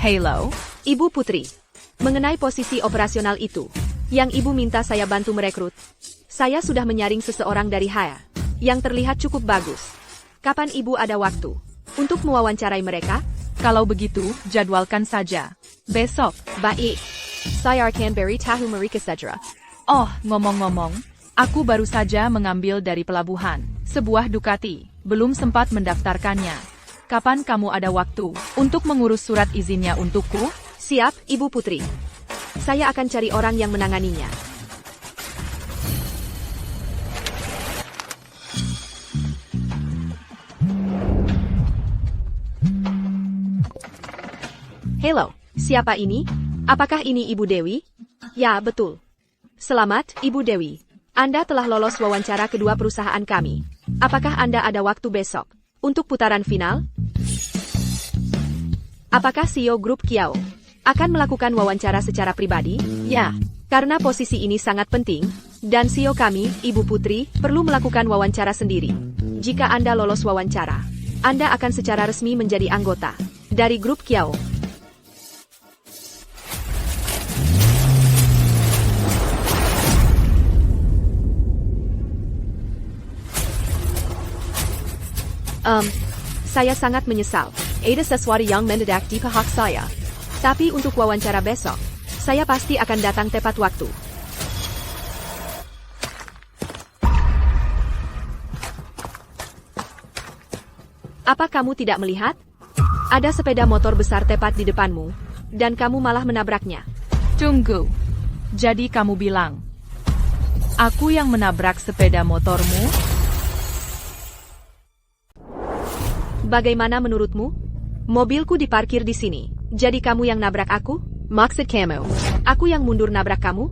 Halo, Ibu Putri. Mengenai posisi operasional itu, yang Ibu minta saya bantu merekrut, saya sudah menyaring seseorang dari Haya, yang terlihat cukup bagus. Kapan Ibu ada waktu untuk mewawancarai mereka? kalau begitu, jadwalkan saja. Besok. Baik. Saya akan beri tahu mereka segera. Oh, ngomong-ngomong, aku baru saja mengambil dari pelabuhan sebuah Ducati, belum sempat mendaftarkannya. Kapan kamu ada waktu untuk mengurus surat izinnya untukku? Siap, Ibu Putri. Saya akan cari orang yang menanganinya. Halo, siapa ini? Apakah ini Ibu Dewi? Ya, betul. Selamat, Ibu Dewi. Anda telah lolos wawancara kedua perusahaan kami. Apakah Anda ada waktu besok untuk putaran final? Apakah CEO Grup Kiao akan melakukan wawancara secara pribadi? Ya, karena posisi ini sangat penting, dan CEO kami, Ibu Putri, perlu melakukan wawancara sendiri. Jika Anda lolos wawancara, Anda akan secara resmi menjadi anggota dari Grup Kiao. Saya sangat menyesal. Ada sesuatu yang mendadak di pihak saya. Tapi untuk wawancara besok, saya pasti akan datang tepat waktu. Apa kamu tidak melihat? Ada sepeda motor besar tepat di depanmu, dan kamu malah menabraknya. Tunggu. Jadi kamu bilang, aku yang menabrak sepeda motormu? Bagaimana menurutmu? Mobilku diparkir di sini. Jadi kamu yang nabrak aku? Maksud kamu, aku yang mundur nabrak kamu?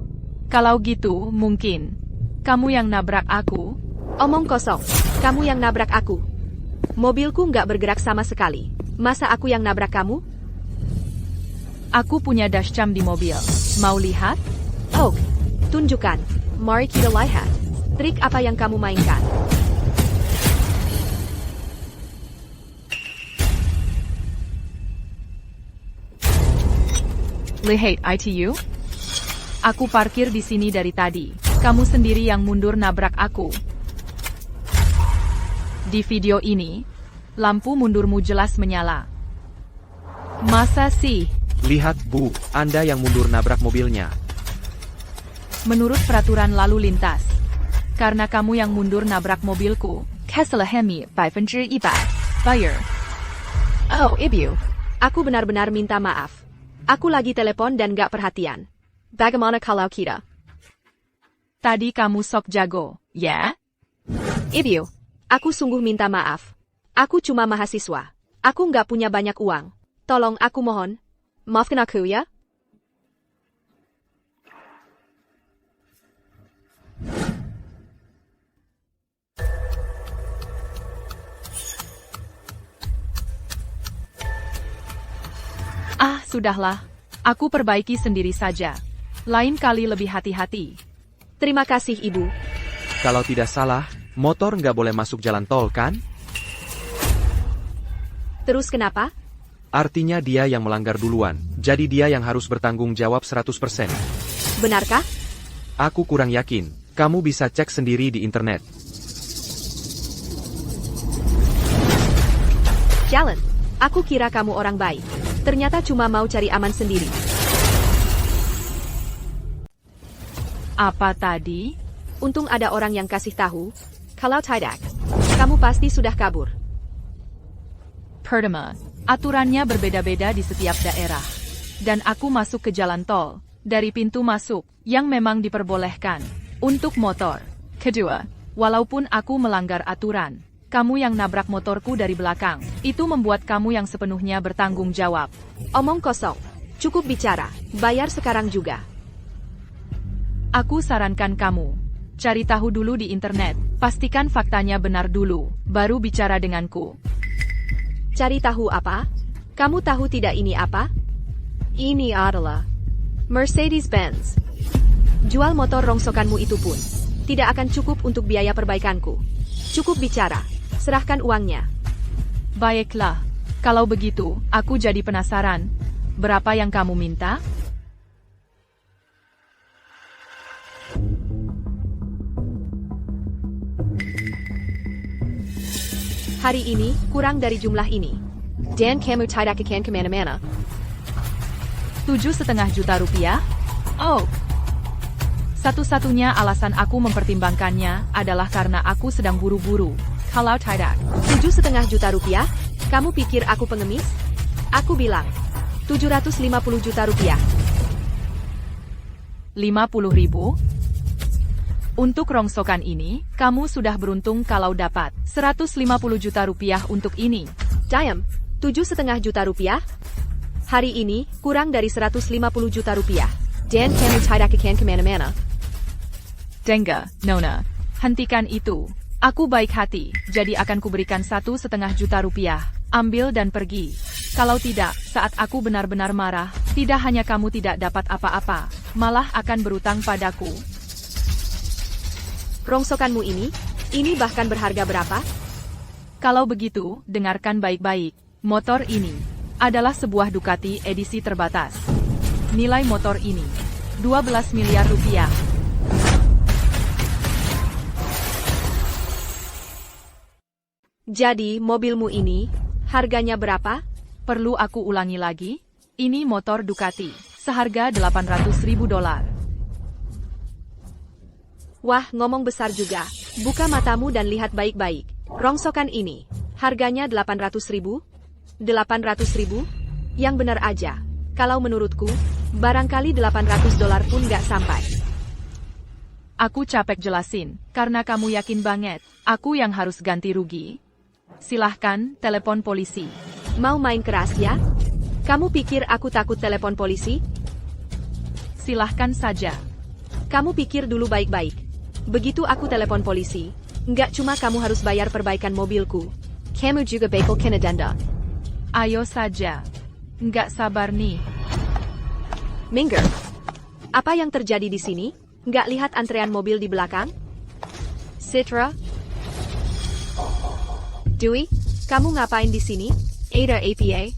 Kalau gitu, mungkin kamu yang nabrak aku. Omong kosong. Kamu yang nabrak aku. Mobilku nggak bergerak sama sekali. Masa aku yang nabrak kamu? Aku punya dashcam di mobil. Mau lihat? Oh, tunjukkan. Mari kita lihat. Trik apa yang kamu mainkan? Lihat ITU? Aku parkir di sini dari tadi. Kamu sendiri yang mundur nabrak aku. Di video ini, lampu mundurmu jelas menyala. Masa sih? Lihat Bu, Anda yang mundur nabrak mobilnya. Menurut peraturan lalu lintas, karena kamu yang mundur nabrak mobilku, kesalahanmu 100%. Bayar. Oh, Ibu. Aku benar-benar minta maaf. Aku lagi telepon dan gak perhatian. Bagaimana kalau kita? Tadi kamu sok jago, ya? Ibu, aku sungguh minta maaf. Aku cuma mahasiswa. Aku nggak punya banyak uang. Tolong aku mohon. Maafkan aku ya. Ah, sudahlah. Aku perbaiki sendiri saja. Lain kali lebih hati-hati. Terima kasih, Ibu. Kalau tidak salah, motor nggak boleh masuk jalan tol kan? Terus kenapa? Artinya dia yang melanggar duluan, jadi dia yang harus bertanggung jawab 100%. Benarkah? Aku kurang yakin, kamu bisa cek sendiri di internet. Jalan. Aku kira kamu orang baik. Ternyata cuma mau cari aman sendiri. Apa tadi? Untung ada orang yang kasih tahu. Kalau tidak, kamu pasti sudah kabur. Pertama, aturannya berbeda-beda di setiap daerah. Dan aku masuk ke jalan tol, dari pintu masuk, yang memang diperbolehkan, untuk motor. Kedua, walaupun aku melanggar aturan, kamu yang nabrak motorku dari belakang, itu membuat kamu yang sepenuhnya bertanggung jawab. Omong kosong. Cukup bicara. Bayar sekarang juga. Aku sarankan kamu, cari tahu dulu di internet, pastikan faktanya benar dulu, baru bicara denganku. Cari tahu apa? Kamu tahu tidak ini apa? Ini adalah Mercedes-Benz. Jual motor rongsokanmu itu pun tidak akan cukup untuk biaya perbaikanku. Cukup bicara. Serahkan uangnya. Baiklah, kalau begitu, aku jadi penasaran. Berapa yang kamu minta? Hari ini, kurang dari jumlah ini. Dan kamu tidak akan kemana-mana. 7,5 juta rupiah? Oh. Satu-satunya alasan aku mempertimbangkannya adalah karena aku sedang buru-buru. Kalau tidak, 7,5 juta rupiah? Kamu pikir aku pengemis? Aku bilang, 750 juta rupiah. 50.000? Untuk rongsokan ini, kamu sudah beruntung kalau dapat 150 juta rupiah untuk ini. Diam, 7,5 juta rupiah? Hari ini, kurang dari 150 juta rupiah. Dan kamu tidak akan kemana-mana. Dengga, Nona. Hentikan itu. Aku baik hati, jadi akan kuberikan 1,5 juta rupiah. Ambil dan pergi. Kalau tidak, saat aku benar-benar marah, tidak hanya kamu tidak dapat apa-apa, malah akan berutang padaku. Rongsokanmu ini bahkan berharga berapa? Kalau begitu, dengarkan baik-baik. Motor ini adalah sebuah Ducati edisi terbatas. Nilai motor ini 12 miliar rupiah. Jadi, mobilmu ini harganya berapa? Perlu aku ulangi lagi? Ini motor Ducati, seharga $800.000. Wah, ngomong besar juga. Buka matamu dan lihat baik-baik. Rongsokan ini, harganya 800.000? 800.000? Yang benar aja. Kalau menurutku, barangkali $800 pun nggak sampai. Aku capek jelasin, karena kamu yakin banget, aku yang harus ganti rugi. Silahkan, telepon polisi. Mau main keras ya? Kamu pikir aku takut telepon polisi? Silahkan saja. Kamu pikir dulu baik-baik. Begitu aku telepon polisi, nggak cuma kamu harus bayar perbaikan mobilku, kamu juga bakal kena denda. Ayo saja. Nggak sabar nih. Minggir. Apa yang terjadi di sini? Nggak lihat antrean mobil di belakang? Citra? Dewey, kamu ngapain di sini? Ada APA?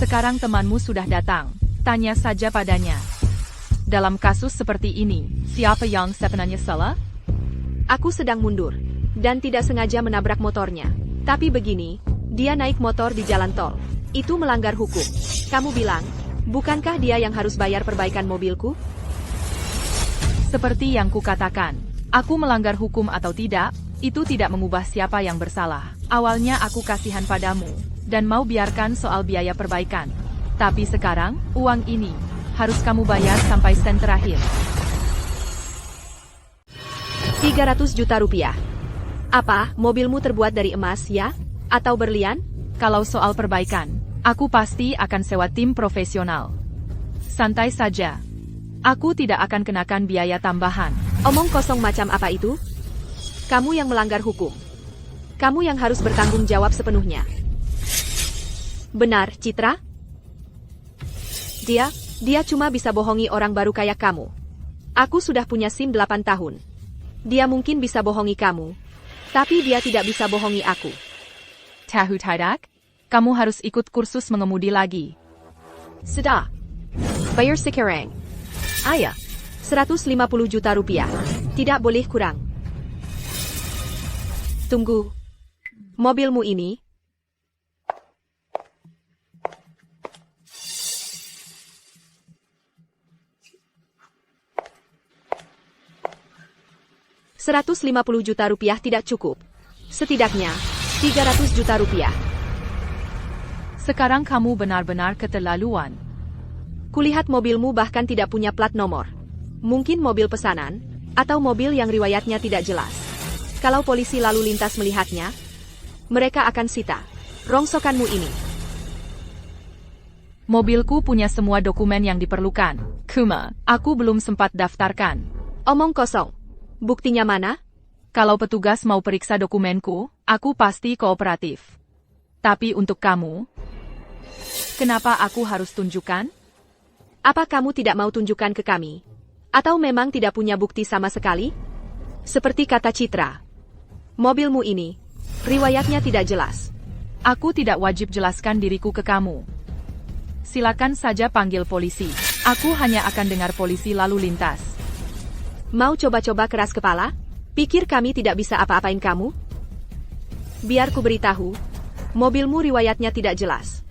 Sekarang temanmu sudah datang. Tanya saja padanya. Dalam kasus seperti ini, siapa yang sebenarnya salah? Aku sedang mundur, dan tidak sengaja menabrak motornya. Tapi begini, dia naik motor di jalan tol. Itu melanggar hukum. Kamu bilang, bukankah dia yang harus bayar perbaikan mobilku? Seperti yang kukatakan, aku melanggar hukum atau tidak, itu tidak mengubah siapa yang bersalah. Awalnya aku kasihan padamu, dan mau biarkan soal biaya perbaikan. Tapi sekarang, uang ini harus kamu bayar sampai sen terakhir. 300 juta rupiah. Apa, mobilmu terbuat dari emas ya? Atau berlian? Kalau soal perbaikan, aku pasti akan sewa tim profesional. Santai saja. Aku tidak akan kenakan biaya tambahan. Omong kosong macam apa itu? Kamu yang melanggar hukum. Kamu yang harus bertanggung jawab sepenuhnya. Benar, Citra? Dia cuma bisa bohongi orang baru kayak kamu. Aku sudah punya SIM 8 tahun. Dia mungkin bisa bohongi kamu, tapi dia tidak bisa bohongi aku. Tahu tidak? Kamu harus ikut kursus mengemudi lagi. Sudah. Bayar sekarang. Ayah, 150 juta rupiah. Tidak boleh kurang. Tunggu. Mobilmu ini? $150 juta rupiah tidak cukup. Setidaknya, 300 juta rupiah. Sekarang kamu benar-benar keterlaluan. Kulihat mobilmu bahkan tidak punya plat nomor. Mungkin mobil pesanan, atau mobil yang riwayatnya tidak jelas. Kalau polisi lalu lintas melihatnya, mereka akan sita rongsokanmu ini. Mobilku punya semua dokumen yang diperlukan. Cuma, aku belum sempat daftarkan. Omong kosong. Buktinya mana? Kalau petugas mau periksa dokumenku, aku pasti kooperatif. Tapi untuk kamu, kenapa aku harus tunjukkan? Apa kamu tidak mau tunjukkan ke kami? Atau memang tidak punya bukti sama sekali? Seperti kata Citra. Mobilmu ini, riwayatnya tidak jelas. Aku tidak wajib jelaskan diriku ke kamu. Silakan saja panggil polisi. Aku hanya akan dengar polisi lalu lintas. Mau coba-coba keras kepala? Pikir kami tidak bisa apa-apain kamu? Biar ku beritahu, mobilmu riwayatnya tidak jelas.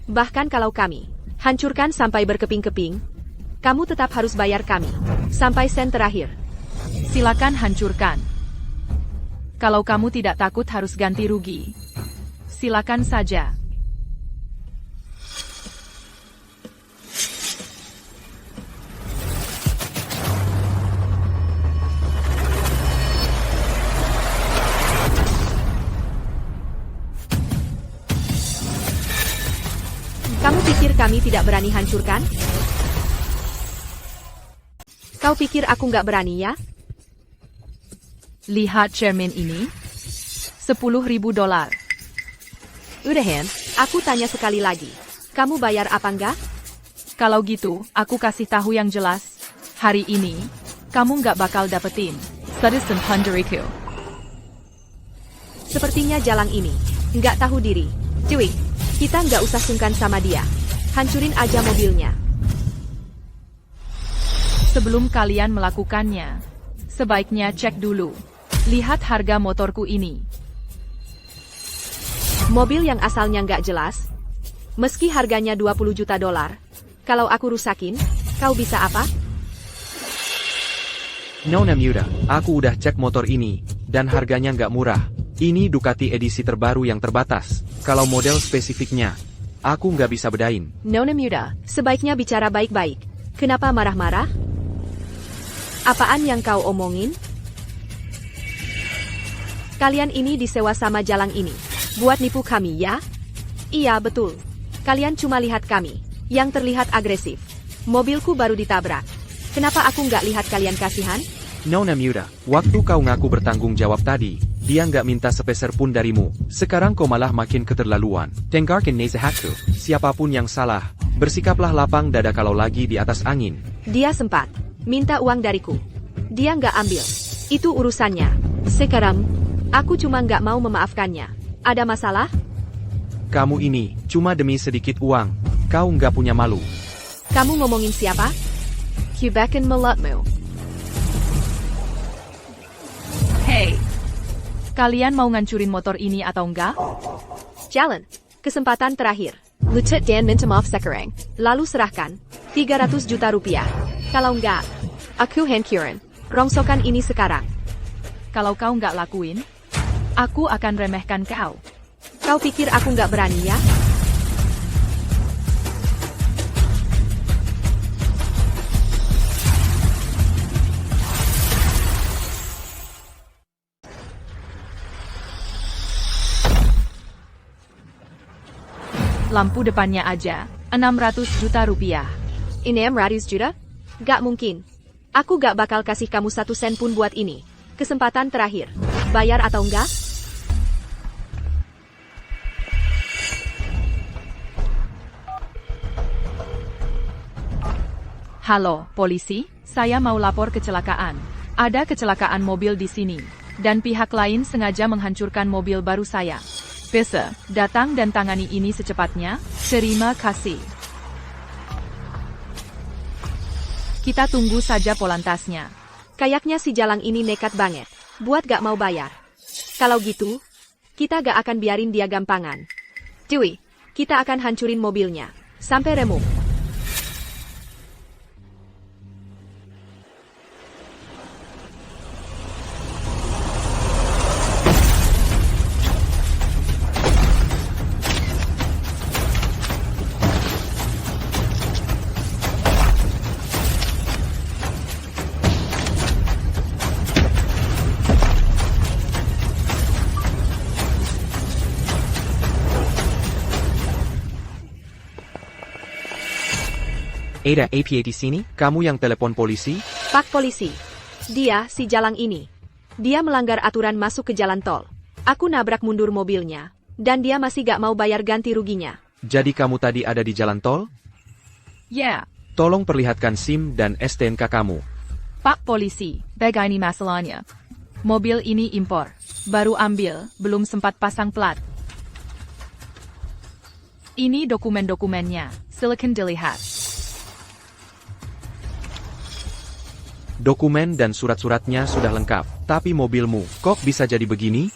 Bahkan kalau kami hancurkan sampai berkeping-keping, kamu tetap harus bayar kami sampai sen terakhir. Silakan hancurkan. Kalau kamu tidak takut harus ganti rugi, silakan saja. Kamu pikir kami tidak berani hancurkan? Kau pikir aku nggak berani ya? Lihat cermin ini. $10.000. Udah Hen, aku tanya sekali lagi. Kamu bayar apa enggak? Kalau gitu, aku kasih tahu yang jelas. Hari ini, kamu nggak bakal dapetin $100,000. Sepertinya jalang ini nggak tahu diri. Cuy, kita nggak usah sungkan sama dia. Hancurin aja mobilnya. Sebelum kalian melakukannya, sebaiknya cek dulu. Lihat harga motorku ini. Mobil yang asalnya nggak jelas. Meski harganya $20 juta, kalau aku rusakin, kau bisa apa? Nona Muda, aku udah cek motor ini, dan harganya nggak murah. Ini Ducati edisi terbaru yang terbatas. Kalau model spesifiknya, aku nggak bisa bedain. Nona Muda, sebaiknya bicara baik-baik. Kenapa marah-marah? Apaan yang kau omongin? Kalian ini disewa sama jalang ini. Buat nipu kami ya? Iya betul. Kalian cuma lihat kami, yang terlihat agresif. Mobilku baru ditabrak. Kenapa aku nggak lihat kalian kasihan? Nona Muda, waktu kau ngaku bertanggung jawab tadi, dia nggak minta sepeser pun darimu. Sekarang kau malah makin keterlaluan. Dengarkan nasihatku, siapapun yang salah, bersikaplah lapang dada kalau lagi di atas angin. Dia sempat minta uang dariku. Dia nggak ambil. Itu urusannya. Sekarang, aku cuma nggak mau memaafkannya. Ada masalah? Kamu ini, cuma demi sedikit uang, kau nggak punya malu. Kamu ngomongin siapa? Kubekan mulutmu. Hey, kalian mau ngancurin motor ini atau enggak? Jalan. Kesempatan terakhir. Lucut dan minta maaf sekarang. Lalu serahkan $300 juta. Kalau enggak, aku hancurin rongsokan ini sekarang. Kalau kau nggak lakuin, aku akan remehkan kau. Kau pikir aku nggak berani ya? Lampu depannya aja, $600 juta. Ini 600 juta? Gak mungkin. Aku gak bakal kasih kamu 1 sen pun buat ini. Kesempatan terakhir. Bayar atau enggak? Halo, polisi, saya mau lapor kecelakaan. Ada kecelakaan mobil di sini, dan pihak lain sengaja menghancurkan mobil baru saya. Bisa, datang dan tangani ini secepatnya. Terima kasih. Kita tunggu saja polantasnya. Kayaknya si jalang ini nekat banget. Buat gak mau bayar. Kalau gitu, kita gak akan biarin dia gampangan. Cuy, kita akan hancurin mobilnya. Sampai remuk. Ada APA di sini? Kamu yang telepon polisi? Pak polisi. Dia, si jalang ini. Dia melanggar aturan masuk ke jalan tol. Aku nabrak mundur mobilnya. Dan dia masih gak mau bayar ganti ruginya. Jadi kamu tadi ada di jalan tol? Ya, Tolong perlihatkan SIM dan STNK kamu. Pak polisi, begini masalahnya. Mobil ini impor. Baru ambil, belum sempat pasang plat. Ini dokumen-dokumennya, silakan dilihat. Dokumen dan surat-suratnya sudah lengkap, tapi mobilmu, kok bisa jadi begini?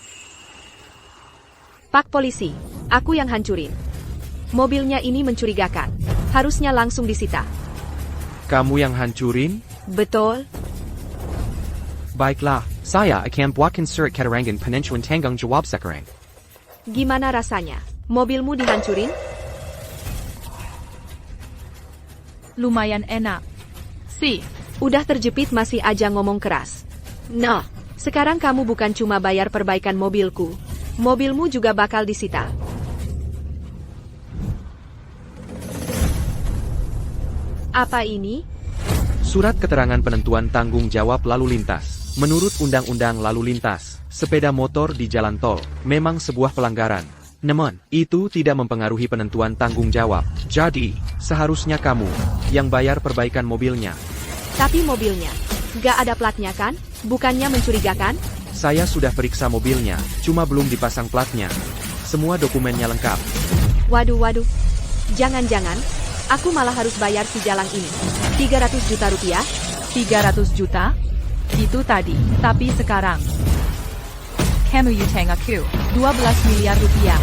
Pak polisi, aku yang hancurin. Mobilnya ini mencurigakan. Harusnya langsung disita. Kamu yang hancurin? Betul? Baiklah, saya akan buatkan surat keterangan penentuan tanggung jawab sekarang. Gimana rasanya? Mobilmu dihancurin? Lumayan enak. Sih, Udah terjepit masih aja ngomong keras. Nah, sekarang kamu bukan cuma bayar perbaikan mobilku. Mobilmu juga bakal disita. Apa ini? Surat keterangan penentuan tanggung jawab lalu lintas. Menurut Undang-Undang Lalu Lintas, sepeda motor di jalan tol memang sebuah pelanggaran. Namun, itu tidak mempengaruhi penentuan tanggung jawab. Jadi, seharusnya kamu yang bayar perbaikan mobilnya. Tapi mobilnya, gak ada platnya kan? Bukannya mencurigakan? Saya sudah periksa mobilnya, cuma belum dipasang platnya. Semua dokumennya lengkap. Waduh. Jangan-jangan, aku malah harus bayar si jalang ini. 300 juta rupiah? 300 juta? Itu tadi, tapi sekarang. Kamu utang aku, 12 miliar rupiah.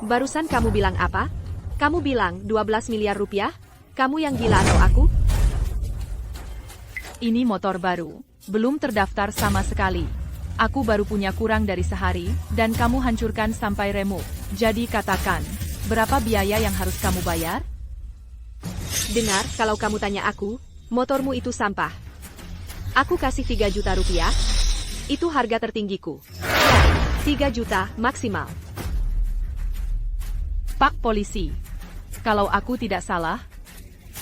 Barusan kamu bilang apa? Kamu bilang 12 miliar rupiah? Kamu yang gila atau aku? Ini motor baru, belum terdaftar sama sekali. Aku baru punya kurang dari sehari, dan kamu hancurkan sampai remuk. Jadi katakan, berapa biaya yang harus kamu bayar? Dengar, kalau kamu tanya aku, motormu itu sampah. Aku kasih 3 juta rupiah. Itu harga tertinggiku. 3 juta, maksimal. Pak polisi, kalau aku tidak salah,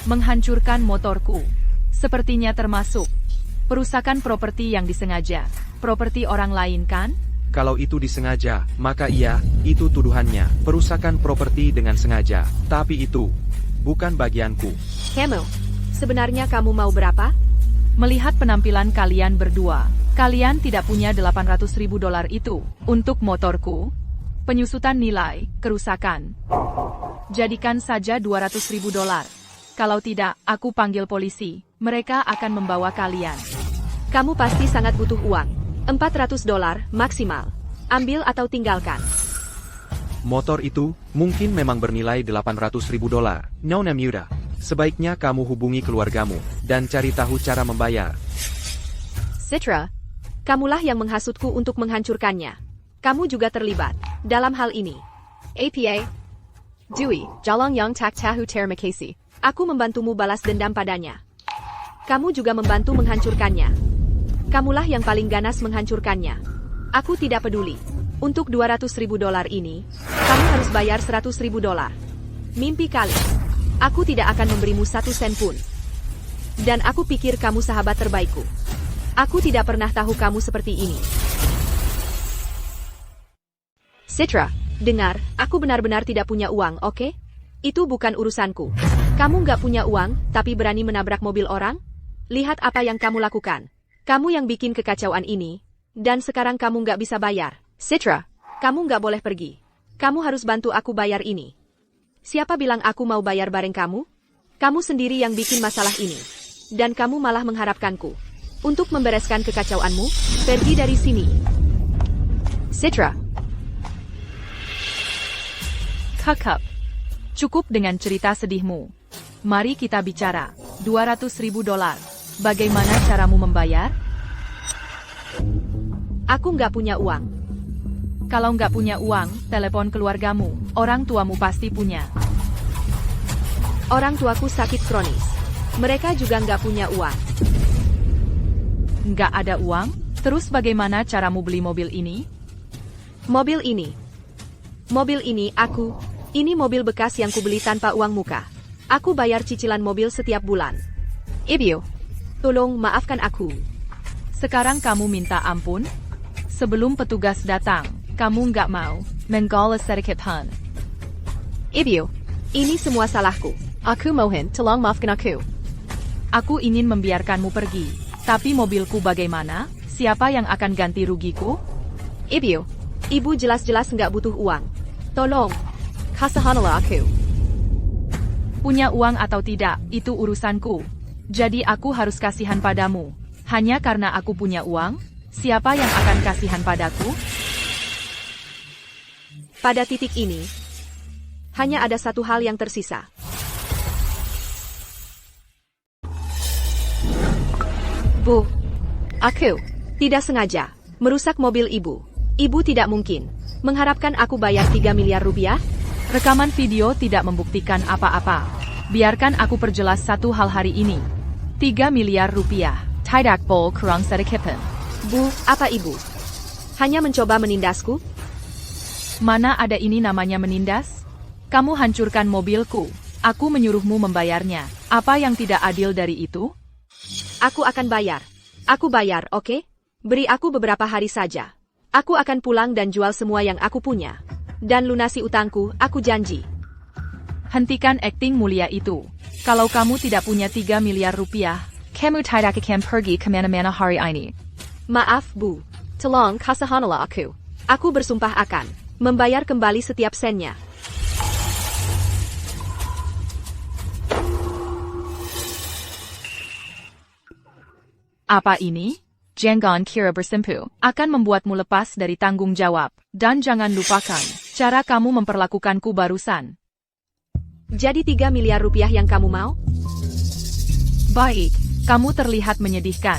menghancurkan motorku, sepertinya termasuk perusakan properti yang disengaja. Properti orang lain kan? Kalau itu disengaja, maka iya, itu tuduhannya. Perusakan properti dengan sengaja. Tapi itu bukan bagianku. Kamu, sebenarnya kamu mau berapa? Melihat penampilan kalian berdua, kalian tidak punya 800 ribu dolar itu untuk motorku. Penyusutan nilai, kerusakan. Jadikan saja 200 ribu dolar. Kalau tidak, aku panggil polisi. Mereka akan membawa kalian. Kamu pasti sangat butuh uang. 400 dolar, maksimal. Ambil atau tinggalkan. Motor itu mungkin memang bernilai 800 ribu dolar. Nona Miura, sebaiknya kamu hubungi keluargamu dan cari tahu cara membayar. Citra, kamulah yang menghasutku untuk menghancurkannya. Kamu juga terlibat dalam hal ini. APA Dewey, Jalong Yang Tak Tahu Terima Kasih. Aku membantumu balas dendam padanya. Kamu juga membantu menghancurkannya. Kamulah yang paling ganas menghancurkannya. Aku tidak peduli. Untuk 200 ribu dolar ini, kamu harus bayar 100 ribu dolar. Mimpi kali. Aku tidak akan memberimu 1 sen pun. Dan aku pikir kamu sahabat terbaikku. Aku tidak pernah tahu kamu seperti ini. Citra, dengar, aku benar-benar tidak punya uang, oke? Itu bukan urusanku. Kamu nggak punya uang, tapi berani menabrak mobil orang? Lihat apa yang kamu lakukan. Kamu yang bikin kekacauan ini, dan sekarang kamu nggak bisa bayar. Citra, kamu nggak boleh pergi. Kamu harus bantu aku bayar ini. Siapa bilang aku mau bayar bareng kamu? Kamu sendiri yang bikin masalah ini. Dan kamu malah mengharapkanku. Untuk membereskan kekacauanmu, pergi dari sini. Citra. Kakak, cukup dengan cerita sedihmu. Mari kita bicara. 200 ribu dolar. Bagaimana caramu membayar? Aku nggak punya uang. Kalau nggak punya uang, telepon keluargamu. Orang tuamu pasti punya. Orang tuaku sakit kronis. Mereka juga nggak punya uang. Nggak ada uang? Terus bagaimana caramu beli mobil ini? Mobil ini. Ini mobil bekas yang kubeli tanpa uang muka. Aku bayar cicilan mobil setiap bulan. Ibu, tolong maafkan aku. Sekarang kamu minta ampun? Sebelum petugas datang, kamu nggak mau menggol sedikit han. Ibu, ini semua salahku. Aku mohon, tolong maafkan aku. Aku ingin membiarkanmu pergi. Tapi mobilku bagaimana? Siapa yang akan ganti rugiku? Ibu, Ibu jelas-jelas nggak butuh uang. Tolong, kasihanlah aku. Punya uang atau tidak, itu urusanku. Jadi aku harus kasihan padamu. Hanya karena aku punya uang? Siapa yang akan kasihan padaku? Pada titik ini, hanya ada satu hal yang tersisa. Bu, aku tidak sengaja merusak mobil ibu. Ibu tidak mungkin mengharapkan aku bayar 3 miliar rupiah? Rekaman video tidak membuktikan apa-apa. Biarkan aku perjelas satu hal hari ini. 3 miliar rupiah. Tidak boleh kurang sedikit pun. Bu, apa ibu? Hanya mencoba menindasku? Mana ada ini namanya menindas? Kamu hancurkan mobilku. Aku menyuruhmu membayarnya. Apa yang tidak adil dari itu? Aku akan bayar. Aku bayar, oke? Beri aku beberapa hari saja. Aku akan pulang dan jual semua yang aku punya. Dan lunasi utangku, aku janji. Hentikan akting mulia itu. Kalau kamu tidak punya 3 miliar rupiah, kamu tidak akan pergi kemana-mana hari ini. Maaf, Bu. Tolong kasihanlah aku. Aku bersumpah akan membayar kembali setiap sennya. Apa ini? Jangan kira bersimpu akan membuatmu lepas dari tanggung jawab. Dan jangan lupakan cara kamu memperlakukanku barusan. Jadi 3 miliar rupiah yang kamu mau? Baik, kamu terlihat menyedihkan.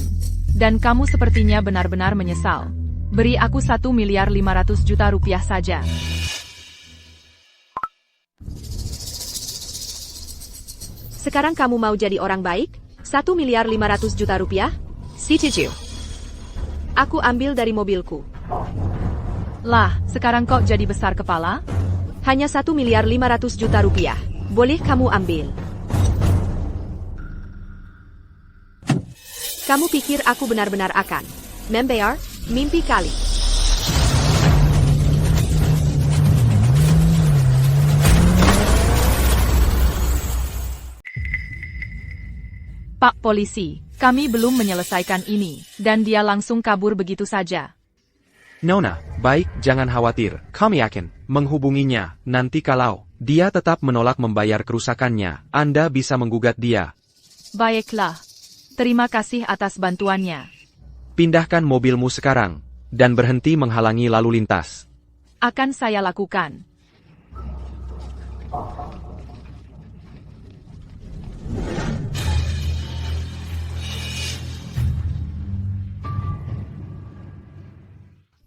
Dan kamu sepertinya benar-benar menyesal. Beri aku 1 miliar 500 juta rupiah saja. Sekarang kamu mau jadi orang baik? 1 miliar 500 juta rupiah? Setuju. Aku ambil dari mobilku. Lah, sekarang kok jadi besar kepala? Hanya 1 miliar 500 juta rupiah. Boleh kamu ambil. Kamu pikir aku benar-benar akan membayar? Mimpi kali. Pak Polisi, kami belum menyelesaikan ini, dan dia langsung kabur begitu saja. Nona, baik, jangan khawatir. Kami akan menghubunginya. Nanti kalau dia tetap menolak membayar kerusakannya, Anda bisa menggugat dia. Baiklah. Terima kasih atas bantuannya. Pindahkan mobilmu sekarang, dan berhenti menghalangi lalu lintas. Akan saya lakukan.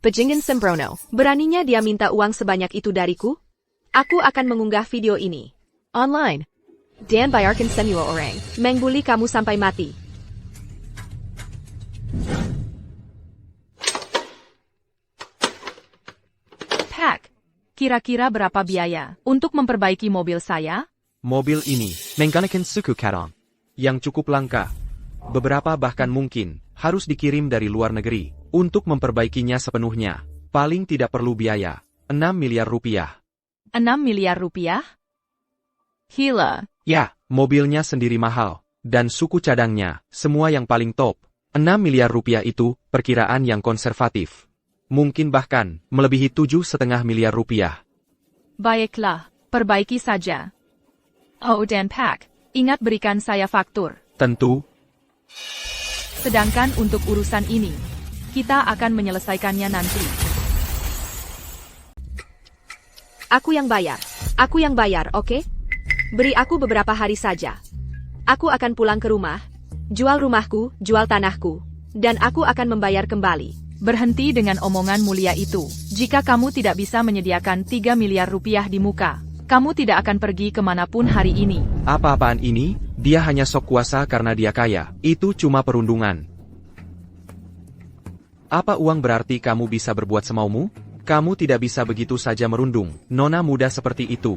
Bajingan Sembrono. Beraninya dia minta uang sebanyak itu dariku? Aku akan mengunggah video ini online. Dan bayarkan semua orang mengbuli kamu sampai mati. Pak, kira-kira berapa biaya untuk memperbaiki mobil saya? Mobil ini menggunakan suku Kadon yang cukup langka. Beberapa bahkan mungkin harus dikirim dari luar negeri untuk memperbaikinya sepenuhnya. Paling tidak perlu biaya 6 miliar rupiah. 6 miliar rupiah? Gila. Ya, mobilnya sendiri mahal, dan suku cadangnya, semua yang paling top. 6 miliar rupiah itu perkiraan yang konservatif. Mungkin bahkan melebihi 7,5 miliar rupiah. Baiklah, perbaiki saja. Oh dan Pak, ingat berikan saya faktur. Tentu. Sedangkan untuk urusan ini, kita akan menyelesaikannya nanti. Aku yang bayar, oke? Beri aku beberapa hari saja. Aku akan pulang ke rumah, jual rumahku, jual tanahku, dan aku akan membayar kembali. Berhenti dengan omongan mulia itu. Jika kamu tidak bisa menyediakan 3 miliar rupiah di muka, kamu tidak akan pergi kemanapun hari ini. Apa-apaan ini? Dia hanya sok kuasa karena dia kaya. Itu cuma perundungan. Apa uang berarti kamu bisa berbuat semaumu? Kamu tidak bisa begitu saja merundung nona muda seperti itu.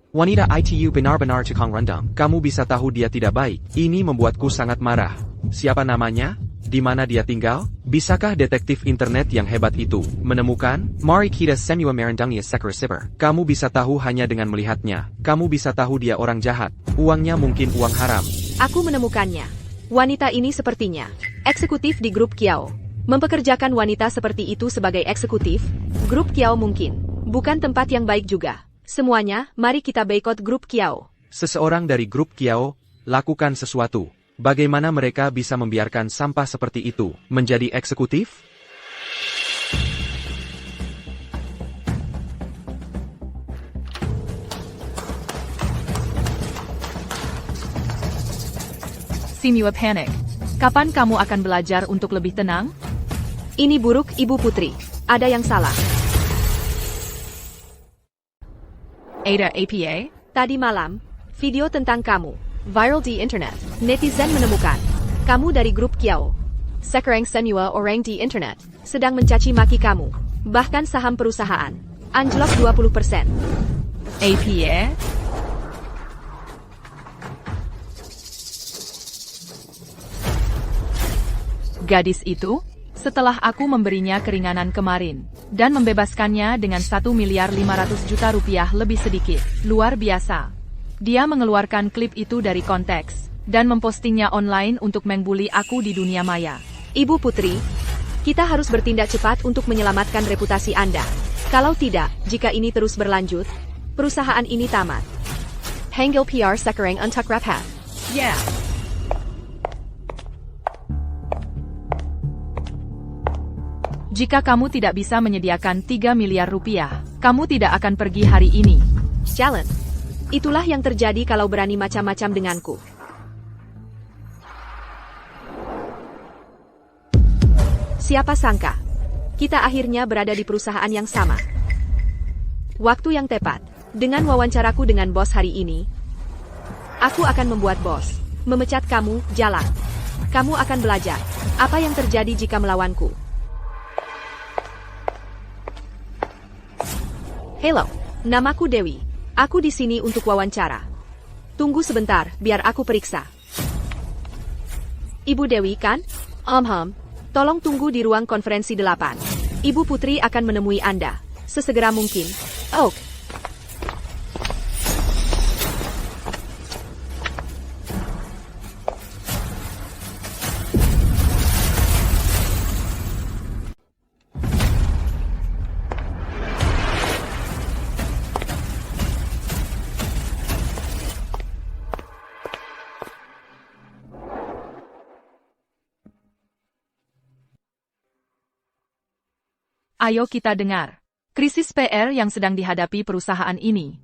Wanita itu benar-benar tukang rendang. Kamu bisa tahu dia tidak baik. Ini membuatku sangat marah. Siapa namanya? Di mana dia tinggal? Bisakah detektif internet yang hebat itu menemukan? Mari kita semua merendangnya sekar-sekar. Kamu bisa tahu hanya dengan melihatnya. Kamu bisa tahu dia orang jahat. Uangnya mungkin uang haram. Aku menemukannya. Wanita ini sepertinya eksekutif di grup Kiao. Mempekerjakan wanita seperti itu sebagai eksekutif, grup Kiao mungkin bukan tempat yang baik juga. Semuanya, mari kita boikot grup Kiao. Seseorang dari grup Kiao, lakukan sesuatu. Bagaimana mereka bisa membiarkan sampah seperti itu menjadi eksekutif? Simua Panic. Kapan kamu akan belajar untuk lebih tenang? Ini buruk, Ibu Putri. Ada yang salah. Ada APA? Tadi malam, video tentang kamu viral di internet. Netizen menemukan kamu dari grup Kiao. Sekarang semua orang di internet sedang mencaci maki kamu. Bahkan saham perusahaan anjlok 20%. APA? Gadis itu, setelah aku memberinya keringanan kemarin, dan membebaskannya dengan 1.500.000.000 rupiah lebih sedikit, luar biasa. Dia mengeluarkan klip itu dari konteks, dan mempostingnya online untuk membuli aku di dunia maya. Ibu Putri, kita harus bertindak cepat untuk menyelamatkan reputasi Anda. Kalau tidak, jika ini terus berlanjut, perusahaan ini tamat. Hangul PR sekarang untuk rapat. Yeah. Jika kamu tidak bisa menyediakan 3 miliar rupiah, kamu tidak akan pergi hari ini. Jalan. Itulah yang terjadi kalau berani macam-macam denganku. Siapa sangka, kita akhirnya berada di perusahaan yang sama. Waktu yang tepat, dengan wawancaraku dengan bos hari ini, aku akan membuat bos memecat kamu, jalan. Kamu akan belajar apa yang terjadi jika melawanku. Halo, namaku Dewi. Aku di sini untuk wawancara. Tunggu sebentar, biar aku periksa. Ibu Dewi kan? Tolong tunggu di ruang konferensi 8. Ibu Putri akan menemui Anda sesegera mungkin. Oh. Ayo kita dengar. Krisis PR yang sedang dihadapi perusahaan ini.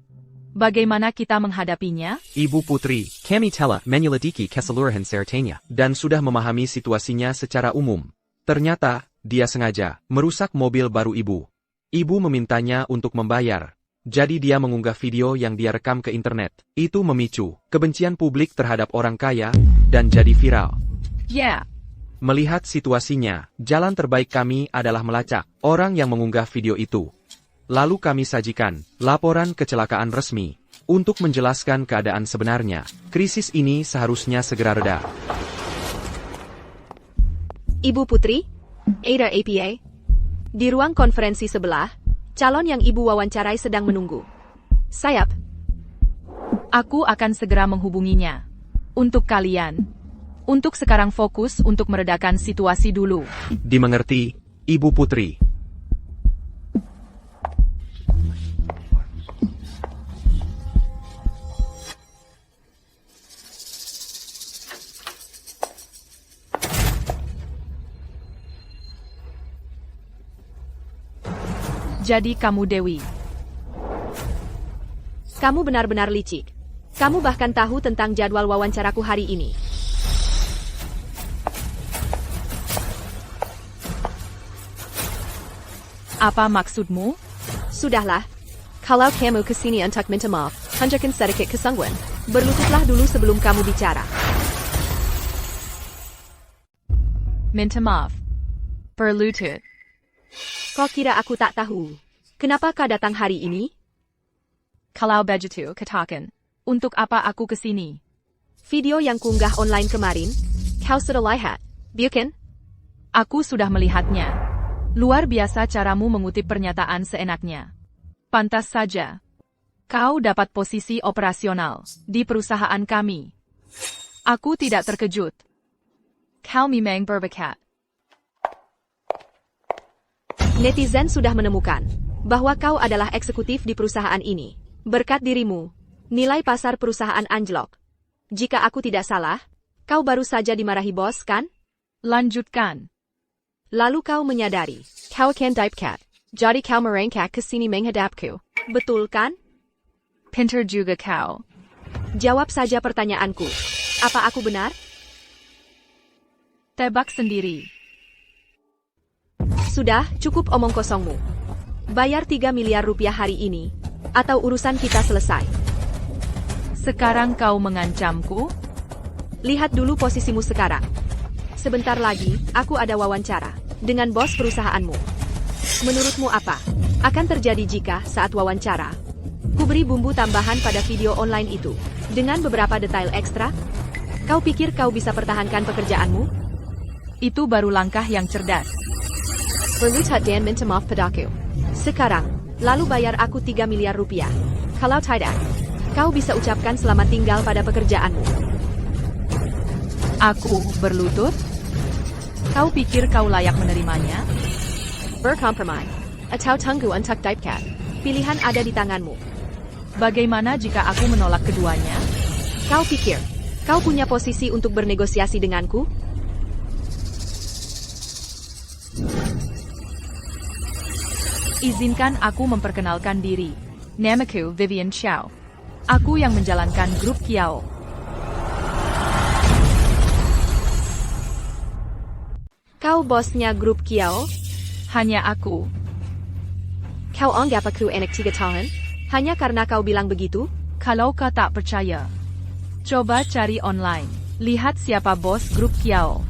Bagaimana kita menghadapinya? Ibu Putri, kami telah menyelidiki keseluruhan sertanya, dan sudah memahami situasinya secara umum. Ternyata, dia sengaja merusak mobil baru ibu. Ibu memintanya untuk membayar. Jadi dia mengunggah video yang dia rekam ke internet. Itu memicu kebencian publik terhadap orang kaya, dan jadi viral. Yeah. Melihat situasinya, jalan terbaik kami adalah melacak orang yang mengunggah video itu. Lalu kami sajikan laporan kecelakaan resmi untuk menjelaskan keadaan sebenarnya. Krisis ini seharusnya segera reda. Ibu Putri, Ada APA. Di ruang konferensi sebelah, calon yang ibu wawancarai sedang menunggu. Sayap. Aku akan segera menghubunginya. Untuk kalian. Untuk sekarang fokus untuk meredakan situasi dulu. Dimengerti, Ibu Putri. Jadi kamu Dewi. Kamu benar-benar licik. Kamu bahkan tahu tentang jadwal wawancaraku hari ini. Apa maksudmu? Sudahlah. Kalau kamu kesini untuk minta maaf, tunjukkan sedikit kesungguhan. Berlututlah dulu sebelum kamu bicara. Minta maaf. Berlutut. Kau kira aku tak tahu? Kenapa kau datang hari ini? Kalau begitu, katakan. Untuk apa aku kesini? Video yang kunggah online kemarin, kau sudah lihat, bukan? Aku sudah melihatnya. Luar biasa caramu mengutip pernyataan seenaknya. Pantas saja. Kau dapat posisi operasional di perusahaan kami. Aku tidak terkejut. Kau memang berbakat. Netizen sudah menemukan bahwa kau adalah eksekutif di perusahaan ini. Berkat dirimu, nilai pasar perusahaan anjlok. Jika aku tidak salah, kau baru saja dimarahi bos, kan? Lanjutkan. Lalu kau menyadari, kau akan dipcat. Jadi kau merengkak ke sini menghadapku. Betul kan? Pinter juga kau. Jawab saja pertanyaanku. Apa aku benar? Tebak sendiri. Sudah, cukup omong kosongmu. Bayar 3 miliar rupiah hari ini, atau urusan kita selesai. Sekarang kau mengancamku? Lihat dulu posisimu sekarang. Sebentar lagi, aku ada wawancara dengan bos perusahaanmu. Menurutmu apa akan terjadi jika saat wawancara ku beri bumbu tambahan pada video online itu dengan beberapa detail ekstra? Kau pikir kau bisa pertahankan pekerjaanmu? Itu baru langkah yang cerdas. Berlutat dan minta maaf padaku. Sekarang, lalu bayar aku 3 miliar rupiah. Kalau tidak, kau bisa ucapkan selamat tinggal pada pekerjaanmu. Aku berlutut? Kau pikir kau layak menerimanya? Berkompromi. Atau tunggu untuk dipcat. Pilihan ada di tanganmu. Bagaimana jika aku menolak keduanya? Kau pikir, kau punya posisi untuk bernegosiasi denganku? Izinkan aku memperkenalkan diri. Namaku Vivian Xiao. Aku yang menjalankan grup Kiao. Kau bosnya grup Kiao? Hanya aku. Kau anggap aku anak 3 tahun? Hanya karena kau bilang begitu? Kalau kau tak percaya, coba cari online. Lihat siapa bos grup Kiao.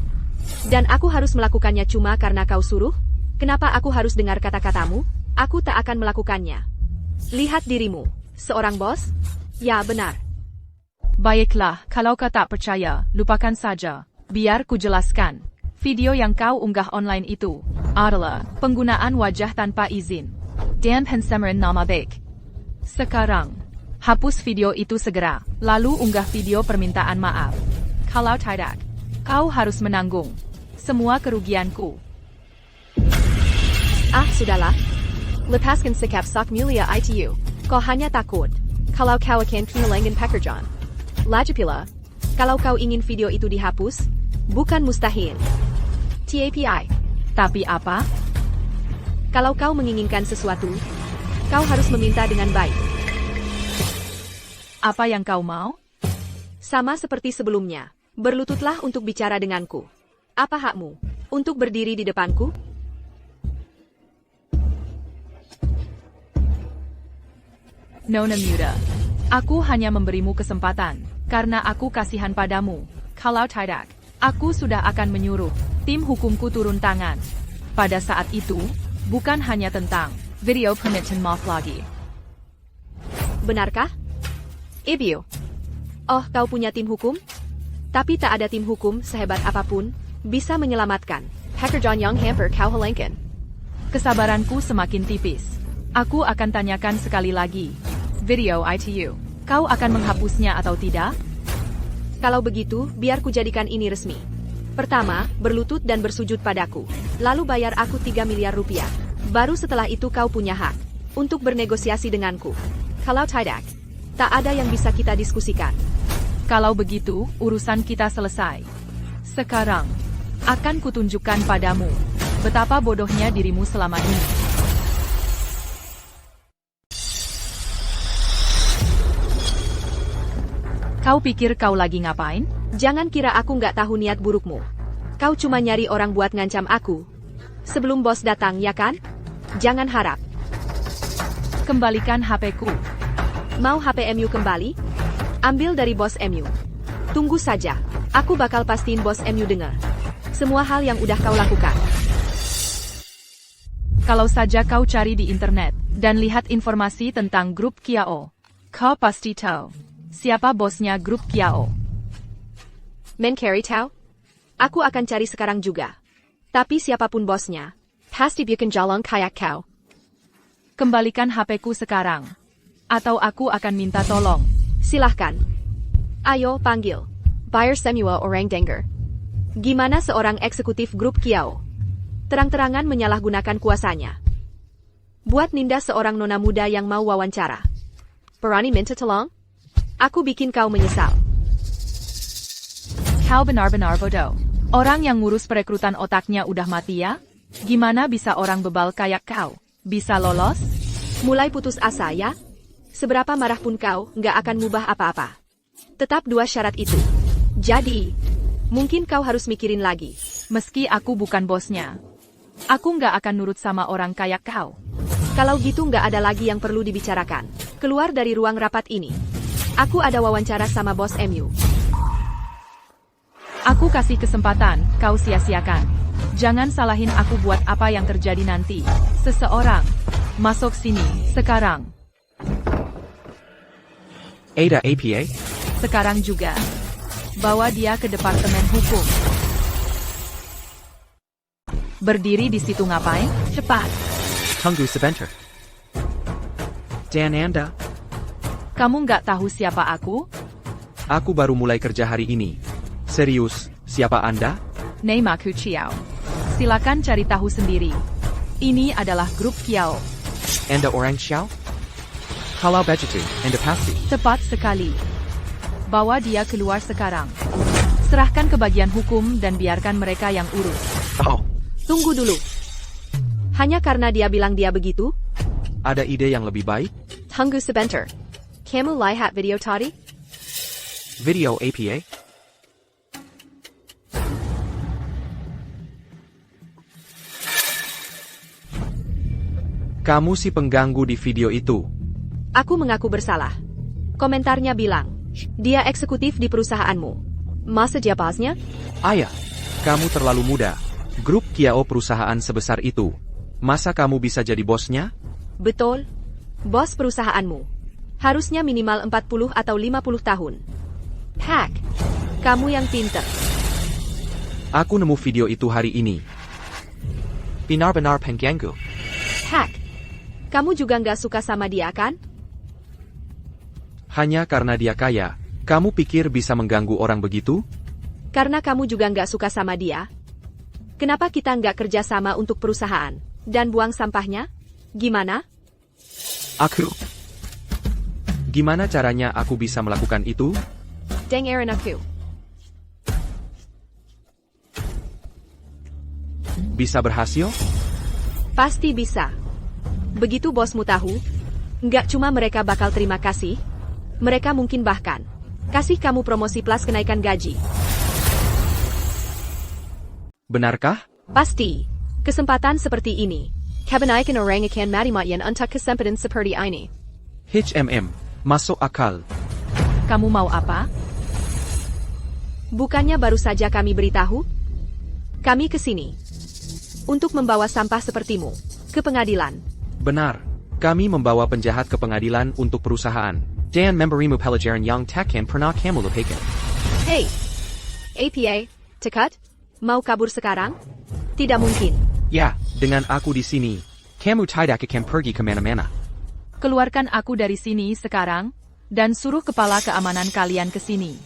Dan aku harus melakukannya cuma karena kau suruh? Kenapa aku harus dengar kata-katamu? Aku tak akan melakukannya. Lihat dirimu, seorang bos? Ya, benar. Baiklah, kalau kau tak percaya, lupakan saja. Biar ku jelaskan. Video yang kau unggah online itu adalah penggunaan wajah tanpa izin dan pencemaran nama baik. Sekarang, hapus video itu segera, lalu unggah video permintaan maaf. Kalau tidak, kau harus menanggung semua kerugianku. Ah, sudahlah. Lepaskan sikap sok mulia itu. Kau hanya takut kalau kau akan kehilangan pekerjaan. Lagi pula, kalau kau ingin video itu dihapus, bukan mustahil. TAPI. Tapi apa? Kalau kau menginginkan sesuatu, kau harus meminta dengan baik. Apa yang kau mau? Sama seperti sebelumnya, berlututlah untuk bicara denganku. Apa hakmu untuk berdiri di depanku? Nona muda. Aku hanya memberimu kesempatan, karena aku kasihan padamu. Kalau tidak, aku sudah akan menyuruh tim hukumku turun tangan. Pada saat itu, bukan hanya tentang video permintaan maaf lagi. Benarkah? Ibu. Oh, kau punya tim hukum? Tapi tak ada tim hukum sehebat apapun bisa menyelamatkan pekerjaan yang hampir kau halangkan. Kesabaranku semakin tipis. Aku akan tanyakan sekali lagi. Video itu, kau akan menghapusnya atau tidak? Kalau begitu, biar ku jadikan ini resmi. Pertama, berlutut dan bersujud padaku. Lalu bayar aku 3 miliar rupiah. Baru setelah itu kau punya hak untuk bernegosiasi denganku. Kalau tidak, tak ada yang bisa kita diskusikan. Kalau begitu, urusan kita selesai. Sekarang, akan kutunjukkan padamu betapa bodohnya dirimu selama ini. Kau pikir kau lagi ngapain? Jangan kira aku nggak tahu niat burukmu. Kau cuma nyari orang buat ngancam aku. Sebelum bos datang, ya kan? Jangan harap. Kembalikan HP-ku. Mau HP MU kembali? Ambil dari bos MU. Tunggu saja. Aku bakal pastiin bos MU dengar semua hal yang udah kau lakukan. Kalau saja kau cari di internet dan lihat informasi tentang grup Kiao, kau pasti tahu siapa bosnya grup Kiao. Mencari tahu? Aku akan cari sekarang juga. Tapi siapapun bosnya, pasti bikin jalan kayak kau. Kembalikan HP-ku sekarang. Atau aku akan minta tolong. Silahkan. Ayo, panggil buyer semua orang denger. Gimana seorang eksekutif grup Kiao terang-terangan menyalahgunakan kuasanya Buat Ninda seorang nona muda yang mau wawancara. Berani minta tolong? Aku bikin kau menyesal. Kau benar-benar bodoh. Orang yang ngurus perekrutan otaknya udah mati ya? Gimana bisa orang bebal kayak kau bisa lolos? Mulai putus asa ya? Seberapa marah pun kau, nggak akan mubah apa-apa. Tetap dua syarat itu. Jadi, mungkin kau harus mikirin lagi. Meski aku bukan bosnya, aku nggak akan nurut sama orang kayak kau. Kalau gitu nggak ada lagi yang perlu dibicarakan. Keluar dari ruang rapat ini. Aku ada wawancara sama bos MU. Aku kasih kesempatan, kau sia-siakan. Jangan salahin aku buat apa yang terjadi nanti. Seseorang masuk sini sekarang. Ada APA? Sekarang juga. Bawa dia ke Departemen Hukum. Berdiri di situ ngapain? Cepat. Tunggu sebentar. Dan Anda? Kamu nggak tahu siapa aku? Aku baru mulai kerja hari ini. Serius, siapa Anda? Namaku Chiao. Silakan cari tahu sendiri. Ini adalah grup Kiao. Anda orang Xiao? Kalau begitu, Anda pasti. Tepat sekali. Bawa dia keluar sekarang. Serahkan ke bagian hukum dan biarkan mereka yang urus. Oh, Tunggu dulu. Hanya karena dia bilang dia begitu? ada ide yang lebih baik? Tunggu sebentar. Kamu lihat video tadi? Video APA? Kamu si pengganggu di video itu. Aku mengaku bersalah. Komentarnya bilang, dia eksekutif di perusahaanmu. Masa dia bosnya? Ayah, kamu terlalu muda. Grup Kiao perusahaan sebesar itu. Masa kamu bisa jadi bosnya? Betul. Bos perusahaanmu. Harusnya minimal 40 atau 50 tahun. Hack. Kamu yang pinter. Aku nemu video itu hari ini. Benar-benar pengganggu. Hack. Kamu juga nggak suka sama dia kan? Hanya karena dia kaya, kamu pikir bisa mengganggu orang begitu? Karena kamu juga nggak suka sama dia. Kenapa kita nggak kerja sama untuk perusahaan? Dan buang sampahnya? Gimana? Aku. Gimana caranya aku bisa melakukan itu? Deng Aaron aku. Bisa berhasil? Pasti bisa. Begitu bosmu tahu, nggak cuma mereka bakal terima kasih, mereka mungkin bahkan kasih kamu promosi plus kenaikan gaji. Benarkah? Pasti. Kesempatan seperti ini. Kebanyakan orang akan mati-matian untuk kesempatan seperti ini. HMM, masuk akal. Kamu mau apa? Bukannya baru saja kami beritahu? Kami ke sini untuk membawa sampah sepertimu ke pengadilan. Benar. Kami membawa penjahat ke pengadilan untuk perusahaan. Dan memberimu pelajaran yang takkan pernah kamu lupakan. Hey, APA, cekat? Mau kabur sekarang? Tidak mungkin. Ya, dengan aku di sini, kamu tidak akan pergi kemana-mana. Keluarkan aku dari sini sekarang, dan suruh kepala keamanan kalian ke sini.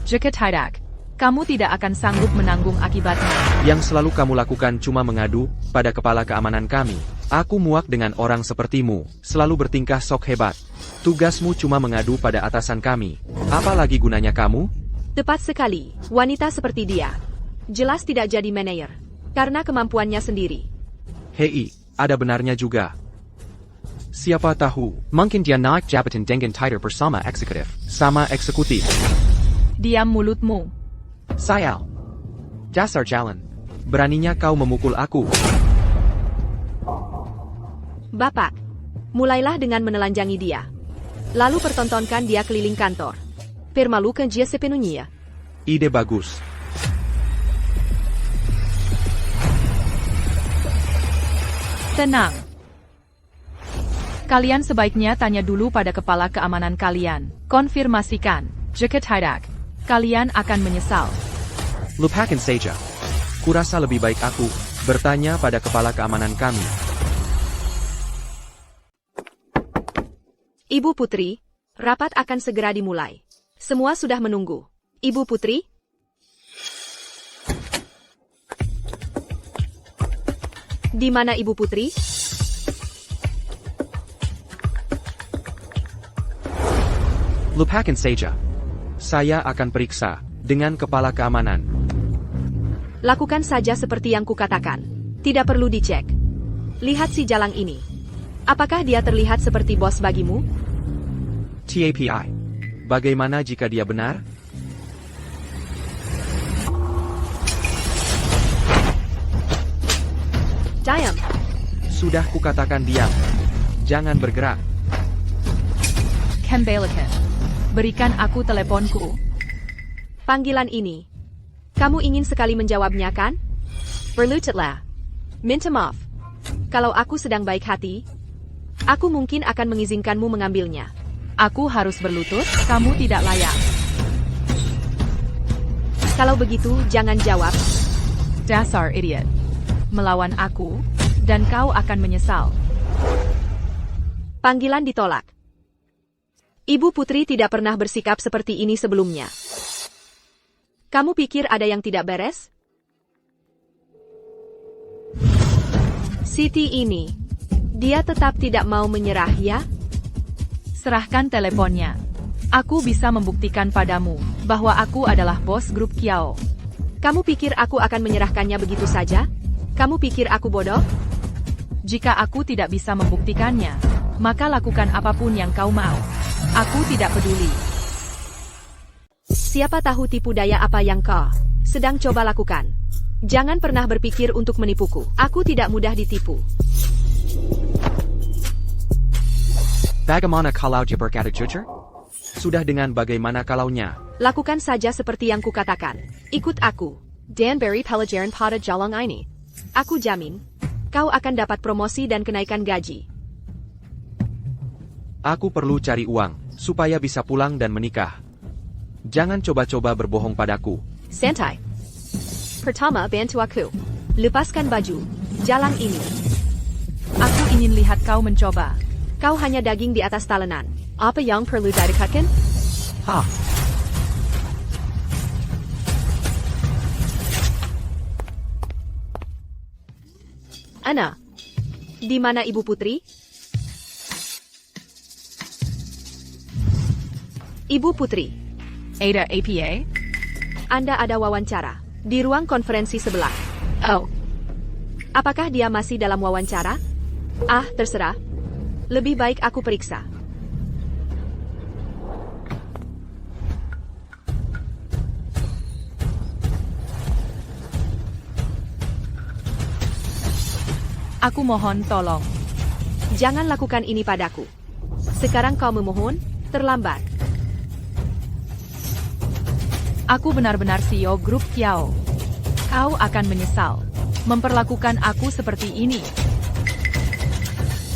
Jika tidak, kamu tidak akan sanggup menanggung akibatnya. Yang selalu kamu lakukan cuma mengadu pada kepala keamanan kami. Aku muak dengan orang sepertimu, selalu bertingkah sok hebat. Tugasmu cuma mengadu pada atasan kami. Apa lagi gunanya kamu? Tepat sekali, wanita seperti dia. Jelas tidak jadi manajer, karena kemampuannya sendiri. Hei, ada benarnya juga. Siapa tahu, mungkin dia naik jabatan dengan title bersama eksekutif. Sama eksekutif. Diam mulutmu. Sayal. Dasar jalan. Beraninya kau memukul aku. Bapak, mulailah dengan menelanjangi dia. Lalu pertontonkan dia keliling kantor. Permalukan dia sepenuhnya. Ide bagus. Tenang. Kalian sebaiknya tanya dulu pada kepala keamanan kalian. Konfirmasikan. Jika tidak, kalian akan menyesal. Lupakan saja. Kurasa lebih baik aku bertanya pada kepala keamanan kami. Ibu Putri, rapat akan segera dimulai. Semua sudah menunggu. Ibu Putri? Di mana Ibu Putri? Lupakan saja. Saya akan periksa dengan kepala keamanan. Lakukan saja seperti yang kukatakan. Tidak perlu dicek. Lihat si jalang ini. Apakah dia terlihat seperti bos bagimu? TAPI. Bagaimana jika dia benar? Diam. Sudah kukatakan diam. Jangan bergerak. Kembalikan. Berikan aku teleponku. Panggilan ini. Kamu ingin sekali menjawabnya kan? Berlututlah. Minta maaf. Kalau aku sedang baik hati, aku mungkin akan mengizinkanmu mengambilnya. Aku harus berlutut, kamu tidak layak. Kalau begitu, jangan jawab. Dasar idiot. Melawan aku, dan kau akan menyesal. Panggilan ditolak. Ibu Putri tidak pernah bersikap seperti ini sebelumnya. Kamu pikir ada yang tidak beres? Siti ini, dia tetap tidak mau menyerah ya? Serahkan teleponnya. Aku bisa membuktikan padamu bahwa aku adalah bos grup Kiao. Kamu pikir aku akan menyerahkannya begitu saja? Kamu pikir aku bodoh? Jika aku tidak bisa membuktikannya, maka lakukan apapun yang kau mau. Aku tidak peduli. Siapa tahu tipu daya apa yang kau sedang coba lakukan. Jangan pernah berpikir untuk menipuku. Aku tidak mudah ditipu. Bagaimana kalau dia berkata jujur? Sudah dengan bagaimana kalaunya? Lakukan saja seperti yang kukatakan. Ikut aku. Dan beri pelajaran pada jalang ini. Aku jamin, kau akan dapat promosi dan kenaikan gaji. Aku perlu cari uang, supaya bisa pulang dan menikah. Jangan coba-coba berbohong padaku. Santai. Pertama, bantu aku. Lepaskan baju. Jalang ini. Aku ingin lihat kau mencoba. Kau hanya daging di atas talenan. Apa yang perlu didekatkan? Hah? Ana, di mana Ibu Putri? Ibu Putri, Ada APA? Anda ada wawancara di ruang konferensi sebelah. Oh, apakah dia masih dalam wawancara? Ah, terserah. Lebih baik aku periksa. Aku mohon tolong. Jangan lakukan ini padaku. Sekarang kau memohon, terlambat. Aku benar-benar CEO grup Kiao. Kau akan menyesal memperlakukan aku seperti ini.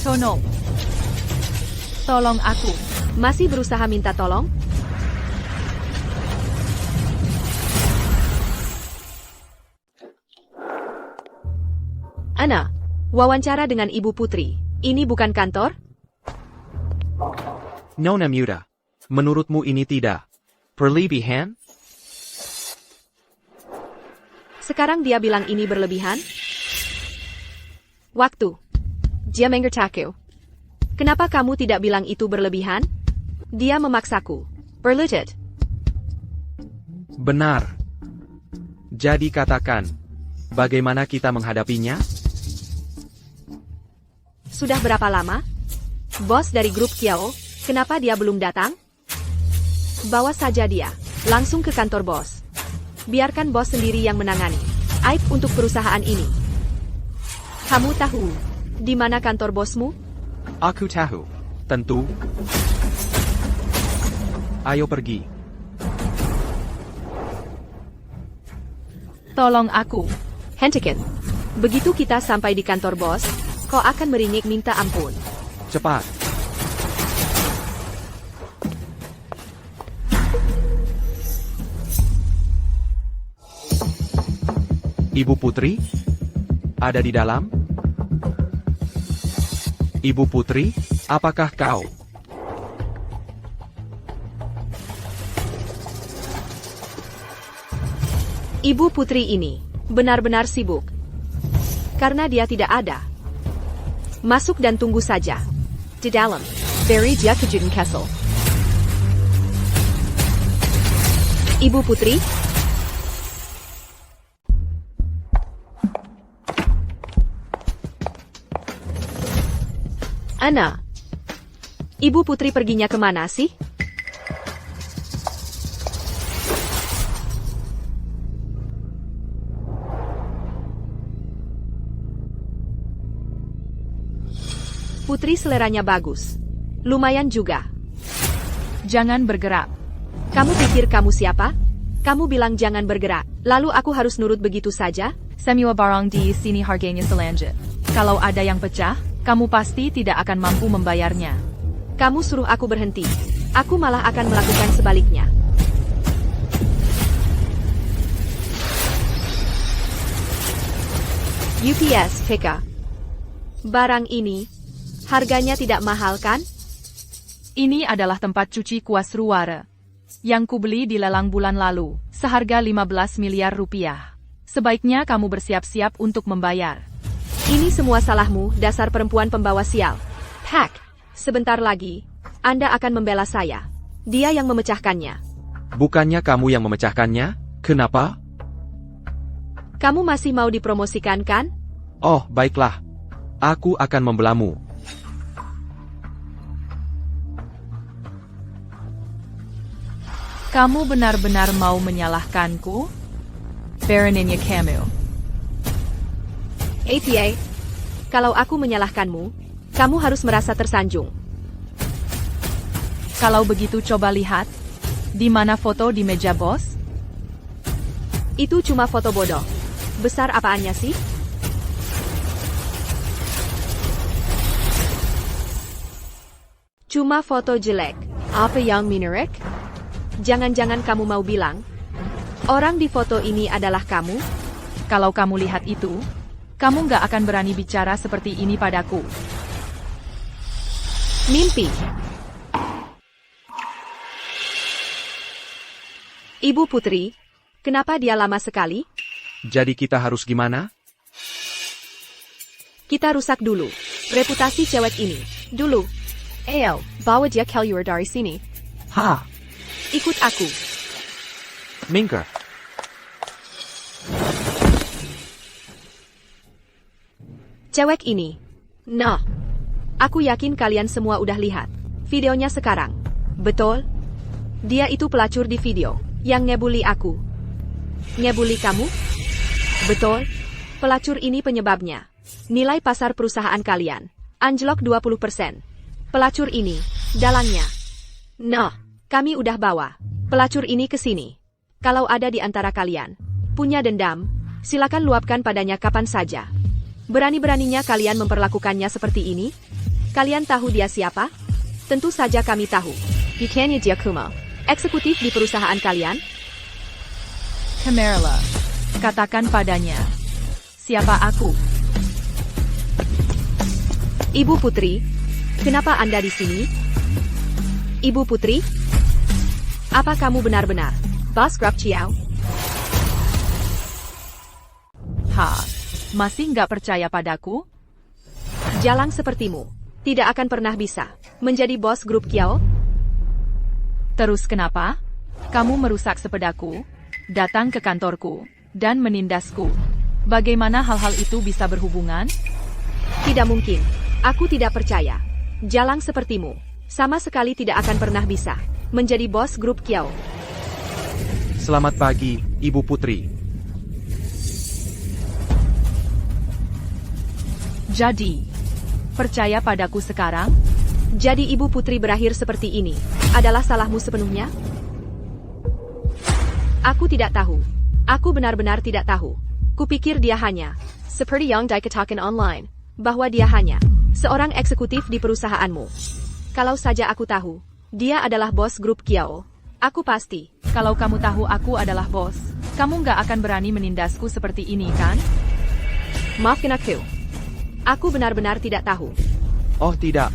Tolong. Tolong aku. Masih berusaha minta tolong? Ana, wawancara dengan Ibu Putri. Ini bukan kantor? Nona Muda. Menurutmu ini tidak berlebihan? Sekarang dia bilang ini berlebihan? Waktu. Dia mengertaku. Kenapa kamu tidak bilang itu berlebihan? Dia memaksaku. Berlutut. Benar. Jadi katakan, bagaimana kita menghadapinya? Sudah berapa lama? Bos dari grup Kiao, kenapa dia belum datang? Bawa saja dia, langsung ke kantor bos. Biarkan bos sendiri yang menangani aib untuk perusahaan ini. Kamu tahu di mana kantor bosmu? Aku tahu. Tentu. Ayo pergi. Tolong aku. Hentikan. Begitu kita sampai di kantor bos, kau akan meringik minta ampun. Cepat. Ibu Putri? Ada di dalam? Ibu Putri, apakah kau? Ibu Putri ini benar-benar sibuk. Karena dia tidak ada. Masuk dan tunggu saja. Di dalam. Beri dia ke Juden Kessel. Ibu Putri? Ana. Ibu Putri perginya kemana sih? Putri seleranya bagus. Lumayan juga. Jangan bergerak. Kamu pikir kamu siapa? Kamu bilang jangan bergerak. Lalu aku harus nurut begitu saja? Semua barang di sini harganya selanjut. Kalau ada yang pecah, kamu pasti tidak akan mampu membayarnya. Kamu suruh aku berhenti. Aku malah akan melakukan sebaliknya. UPS, Pika. Barang ini, harganya tidak mahal kan? Ini adalah tempat cuci kuas ruara. Yang kubeli di lelang bulan lalu, seharga 15 miliar rupiah. Sebaiknya kamu bersiap-siap untuk membayar. Ini semua salahmu, dasar perempuan pembawa sial. Hack, sebentar lagi, Anda akan membela saya. Dia yang memecahkannya. Bukannya kamu yang memecahkannya? Kenapa? Kamu masih mau dipromosikan kan? Oh, baiklah. Aku akan membelamu. Kamu benar-benar mau menyalahkanku? Baroninnya kamu. APA, kalau aku menyalahkanmu, kamu harus merasa tersanjung. Kalau begitu coba lihat. Di mana foto di meja bos? Itu cuma foto bodoh. Besar apaannya sih? Cuma foto jelek. Apa yang menarik? Jangan-jangan kamu mau bilang, orang di foto ini adalah kamu? Kalau kamu lihat itu, kamu nggak akan berani bicara seperti ini padaku. Mimpi. Ibu Putri, kenapa dia lama sekali? Jadi kita harus gimana? Kita rusak dulu reputasi cewek ini. Dulu. Bawa dia keluar dari sini. Ha! Ikut aku. Minker. Cewek ini. Nah. Aku yakin kalian semua udah lihat videonya sekarang. Betul? Dia itu pelacur di video yang ngebully aku. Ngebully kamu? Betul? Pelacur ini penyebabnya. Nilai pasar perusahaan kalian anjlok 20%. Pelacur ini dalangnya. Nah. Kami udah bawa pelacur ini ke sini. Kalau ada di antara kalian punya dendam, silakan luapkan padanya kapan saja. Berani-beraninya kalian memperlakukannya seperti ini? Kalian tahu dia siapa? Tentu saja kami tahu. Bukannya dia Kuma, eksekutif di perusahaan kalian? Kamerla, katakan padanya. Siapa aku? Ibu Putri, kenapa Anda di sini? Ibu Putri? Apa kamu benar-benar Bos Grup Chiao? Masih nggak percaya padaku? Jalang sepertimu tidak akan pernah bisa menjadi bos grup Kiao. Terus kenapa? Kamu merusak sepedaku, datang ke kantorku, dan menindasku. Bagaimana hal-hal itu bisa berhubungan? Tidak mungkin. Aku tidak percaya. Jalang sepertimu sama sekali tidak akan pernah bisa menjadi bos grup Kiao. Selamat pagi, Ibu Putri. Jadi, percaya padaku sekarang? Jadi Ibu Putri berakhir seperti ini adalah salahmu sepenuhnya? Aku tidak tahu. Aku benar-benar tidak tahu. Kupikir dia hanya, seperti yang dikatakan online, bahwa dia hanya seorang eksekutif di perusahaanmu. Kalau saja aku tahu, dia adalah bos grup Kiao. Aku pasti. Kalau kamu tahu aku adalah bos, kamu nggak akan berani menindasku seperti ini, kan? Maafkan aku. Aku benar-benar tidak tahu. Oh tidak.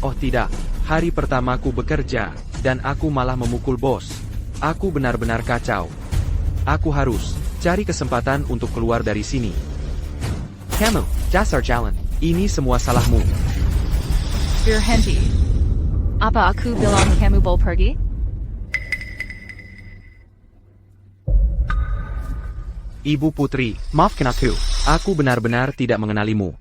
Hari pertamaku bekerja, dan aku malah memukul bos. Aku benar-benar kacau. Aku harus cari kesempatan untuk keluar dari sini. Kamu, dasar jalan. Ini semua salahmu. Berhenti. Apa aku bilang kamu boleh pergi? Ibu Putri, maafkan aku. Aku benar-benar tidak mengenalimu.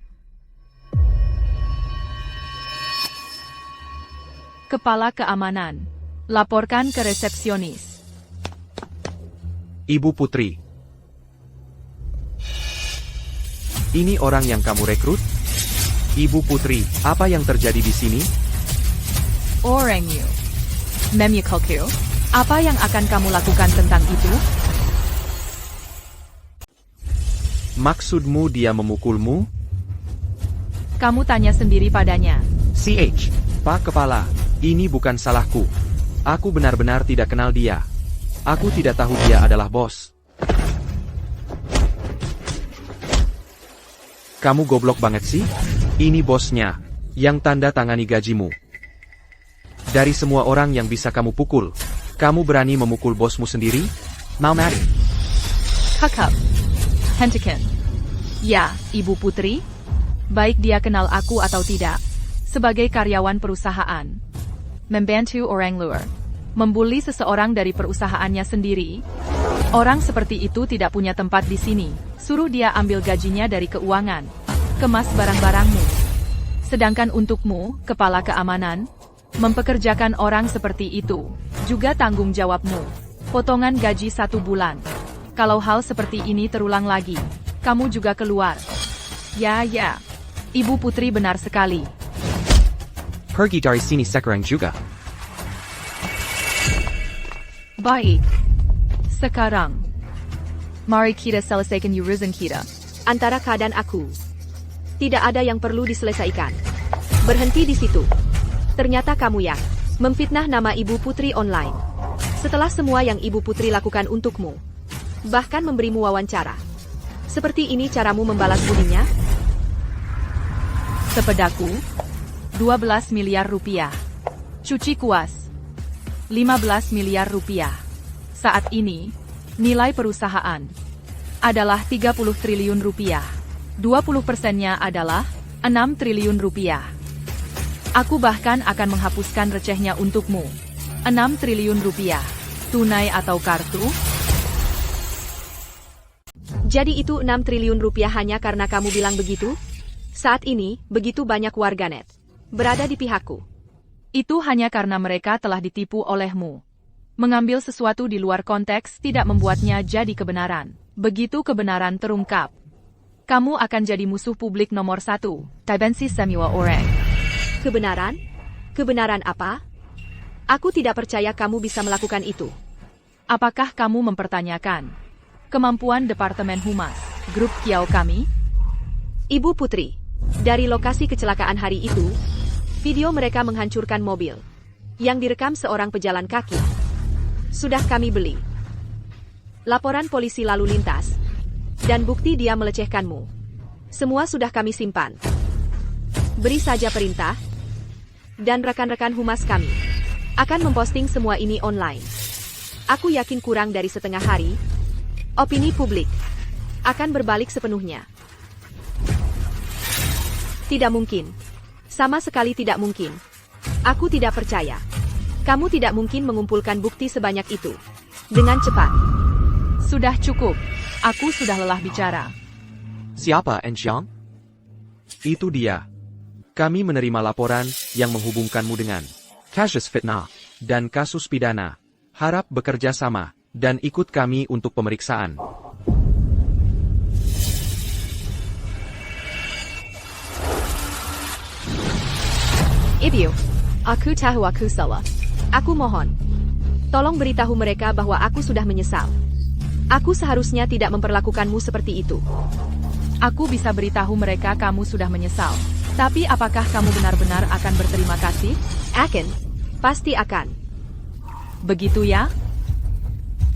Kepala keamanan. Laporkan ke resepsionis. Ibu Putri. Ini orang yang kamu rekrut? Ibu Putri, apa yang terjadi di sini? Orangnya. Memyukalku. Apa yang akan kamu lakukan tentang itu? Maksudmu dia memukulmu? Kamu tanya sendiri padanya. CH, Pak Kepala, ini bukan salahku. Aku benar-benar tidak kenal dia. Aku tidak tahu dia adalah bos. Kamu goblok banget sih? Ini bosnya, yang tanda tangani gajimu. Dari semua orang yang bisa kamu pukul, kamu berani memukul bosmu sendiri? Mau mati? Hakap. Hentikan. Ya, Ibu Putri. Baik dia kenal aku atau tidak. Sebagai karyawan perusahaan. Membantu orang luar. Membuli seseorang dari perusahaannya sendiri. Orang seperti itu tidak punya tempat di sini. Suruh dia ambil gajinya dari keuangan. Kemas barang-barangmu. Sedangkan untukmu, kepala keamanan, mempekerjakan orang seperti itu, juga tanggung jawabmu. Potongan gaji 1 bulan. Kalau hal seperti ini terulang lagi, kamu juga keluar. Ya. Ibu Putri benar sekali. Pergi dari sini sekarang juga. Baik. Sekarang, mari kita selesaikan urusan kita. Antara K dan aku. Tidak ada yang perlu diselesaikan. Berhenti di situ. Ternyata kamu yang memfitnah nama Ibu Putri online. Setelah semua yang Ibu Putri lakukan untukmu. Bahkan memberimu wawancara. Seperti ini caramu membalas budinya? Sepedaku, 12 miliar rupiah. Cuci kuas, 15 miliar rupiah. Saat ini, nilai perusahaan adalah 30 triliun rupiah. 20%-nya adalah 6 triliun rupiah. Aku bahkan akan menghapuskan recehnya untukmu. 6 triliun rupiah. Tunai atau kartu? Jadi itu 6 triliun rupiah hanya karena kamu bilang begitu? Saat ini, begitu banyak warganet berada di pihakku. Itu hanya karena mereka telah ditipu olehmu. Mengambil sesuatu di luar konteks tidak membuatnya jadi kebenaran. Begitu kebenaran terungkap, kamu akan jadi musuh publik nomor 1. Taibensi semua orang. Kebenaran? Kebenaran apa? Aku tidak percaya kamu bisa melakukan itu. Apakah kamu mempertanyakan kemampuan Departemen Humas, grup Kiau kami? Ibu Putri, dari lokasi kecelakaan hari itu, video mereka menghancurkan mobil yang direkam seorang pejalan kaki. Sudah kami beli. Laporan polisi lalu lintas dan bukti dia melecehkanmu. Semua sudah kami simpan. Beri saja perintah, dan rekan-rekan humas kami akan memposting semua ini online. Aku yakin kurang dari setengah hari, opini publik akan berbalik sepenuhnya. Tidak mungkin. Sama sekali tidak mungkin. Aku tidak percaya. Kamu tidak mungkin mengumpulkan bukti sebanyak itu dengan cepat. Sudah cukup. Aku sudah lelah bicara. Siapa Enxiang? Itu dia. Kami menerima laporan yang menghubungkanmu dengan kasus fitnah dan kasus pidana. Harap bekerja sama dan ikut kami untuk pemeriksaan. Ibu, aku tahu aku salah. Aku mohon, tolong beritahu mereka bahwa aku sudah menyesal. Aku seharusnya tidak memperlakukanmu seperti itu. Aku bisa beritahu mereka kamu sudah menyesal. Tapi apakah kamu benar-benar akan berterima kasih? Akan. Pasti akan. Begitu ya?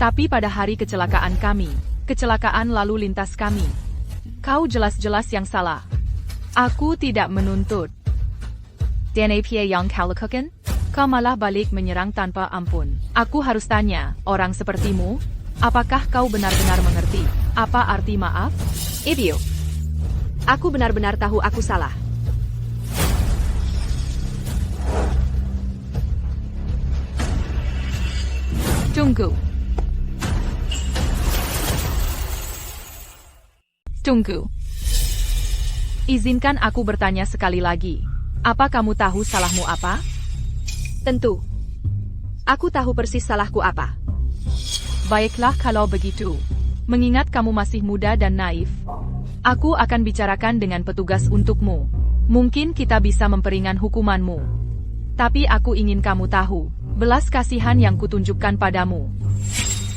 Tapi pada hari kecelakaan kami, kecelakaan lalu lintas kami, kau jelas-jelas yang salah. Aku tidak menuntut. Dan apa yang kau lakukan? Kau malah balik menyerang tanpa ampun. Aku harus tanya, orang sepertimu, apakah kau benar-benar mengerti apa arti maaf? Ibu, aku benar-benar tahu aku salah. Tunggu. Tunggu. Izinkan aku bertanya sekali lagi. Apa kamu tahu salahmu apa? Tentu. Aku tahu persis salahku apa. Baiklah kalau begitu. Mengingat kamu masih muda dan naif, aku akan bicarakan dengan petugas untukmu. Mungkin kita bisa memperingan hukumanmu. Tapi aku ingin kamu tahu, belas kasihan yang kutunjukkan padamu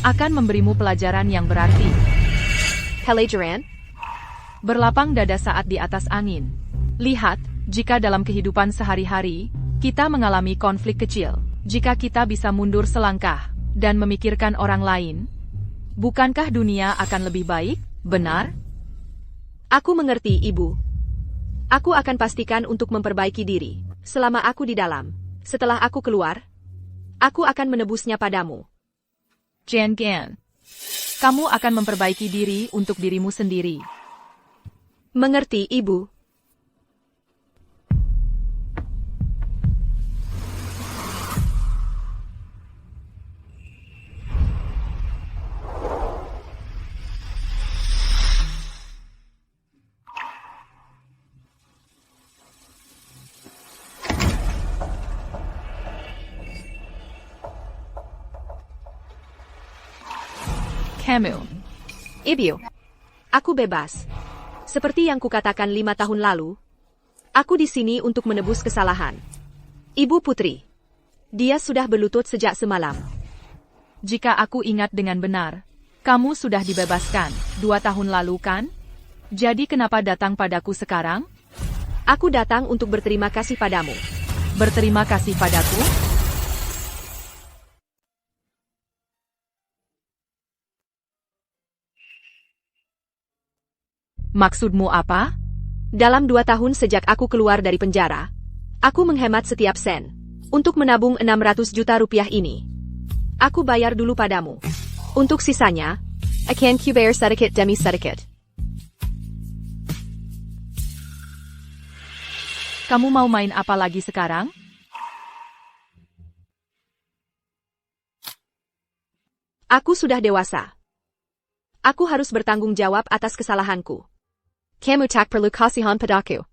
akan memberimu pelajaran yang berarti. Pelajaran? Berlapang dada saat di atas angin. Lihat, jika dalam kehidupan sehari-hari, kita mengalami konflik kecil, jika kita bisa mundur selangkah dan memikirkan orang lain, bukankah dunia akan lebih baik, benar? Aku mengerti, Ibu. Aku akan pastikan untuk memperbaiki diri, selama aku di dalam. Setelah aku keluar, aku akan menebusnya padamu. Jian Gan, kamu akan memperbaiki diri untuk dirimu sendiri. Mengerti, Ibu. Camille, Ibu, aku bebas. Seperti yang kukatakan 5 tahun lalu, aku di sini untuk menebus kesalahan. Ibu Putri, dia sudah berlutut sejak semalam. jika aku ingat dengan benar, kamu sudah dibebaskan 2 tahun lalu kan? Jadi kenapa datang padaku sekarang? Aku datang untuk berterima kasih padamu. Berterima kasih padaku? Maksudmu apa? Dalam 2 tahun sejak aku keluar dari penjara, aku menghemat setiap sen. Untuk menabung 600 juta rupiah ini, aku bayar dulu padamu. Untuk sisanya, akan ku bayar sedikit demi sedikit. Kamu mau main apa lagi sekarang? Aku sudah dewasa. Aku harus bertanggung jawab atas kesalahanku. Kamu tak perlu kasihan padaku.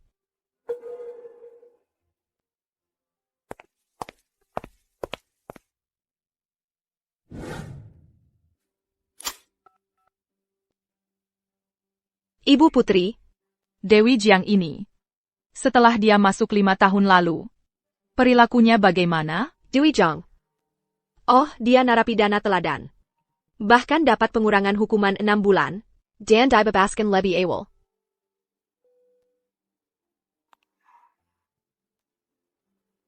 Ibu Putri, Dewi Jiang ini. Setelah dia masuk 5 tahun lalu, perilakunya bagaimana? Dewi Jiang. Oh, dia narapidana teladan. Bahkan dapat pengurangan hukuman 6 bulan, dan dibebaskan lebih awal.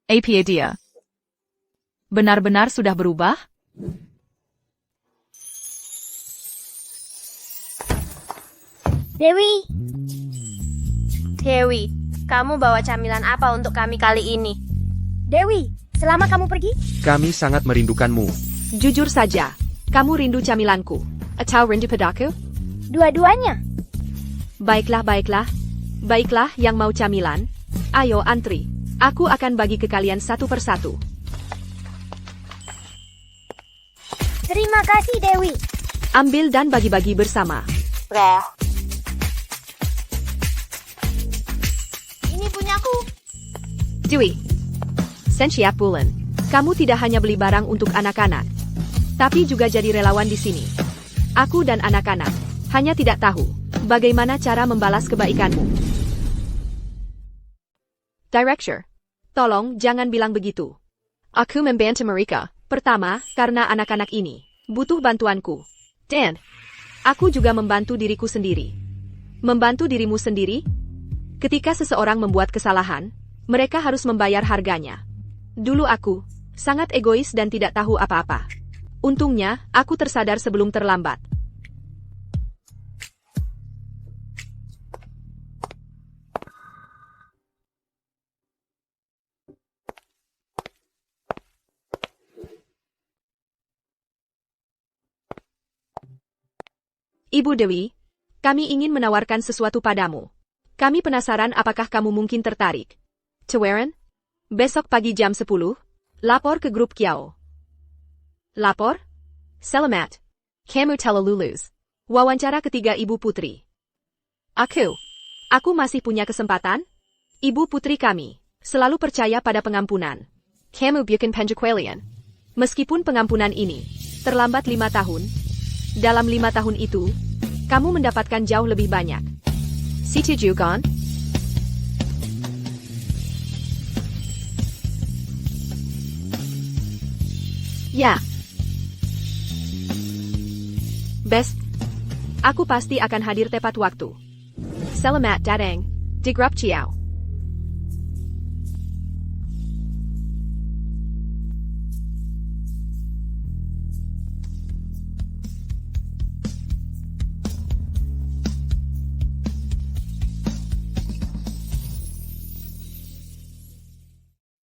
Apa dia? Benar-benar sudah berubah? Dewi. Dewi, kamu bawa camilan apa untuk kami kali ini? Dewi, selama kamu pergi? Kami sangat merindukanmu. Jujur saja, kamu rindu camilanku, atau rindu padaku? Dua-duanya. Baiklah yang mau camilan. Ayo antri, aku akan bagi ke kalian satu persatu. Terima kasih, Dewi. Ambil dan bagi-bagi bersama. Ini punyaku. Dewi, Sensiap Bulan, kamu tidak hanya beli barang untuk anak-anak, tapi juga jadi relawan di sini. Aku dan anak-anak hanya tidak tahu bagaimana cara membalas kebaikanmu. Director, tolong jangan bilang begitu. Aku membantu mereka. Pertama, karena anak-anak ini butuh bantuanku. Dan aku juga membantu diriku sendiri. Membantu dirimu sendiri? Ketika seseorang membuat kesalahan, mereka harus membayar harganya. Dulu aku sangat egois dan tidak tahu apa-apa. Untungnya, aku tersadar sebelum terlambat. Ibu Dewi, kami ingin menawarkan sesuatu padamu. Kami penasaran apakah kamu mungkin tertarik. Tawaran? Besok pagi jam 10, lapor ke grup Kiao. Lapor? Selamat. Kamu telah lulus. Wawancara ketiga Ibu Putri. Aku masih punya kesempatan? Ibu putri kami, selalu percaya pada pengampunan. Kamu bukan penjaqualian. Meskipun pengampunan ini terlambat 5 tahun, dalam 5 tahun itu, kamu mendapatkan jauh lebih banyak. Setuju kan? Ya. Best. Aku pasti akan hadir tepat waktu. Selamat datang di grup Ciao.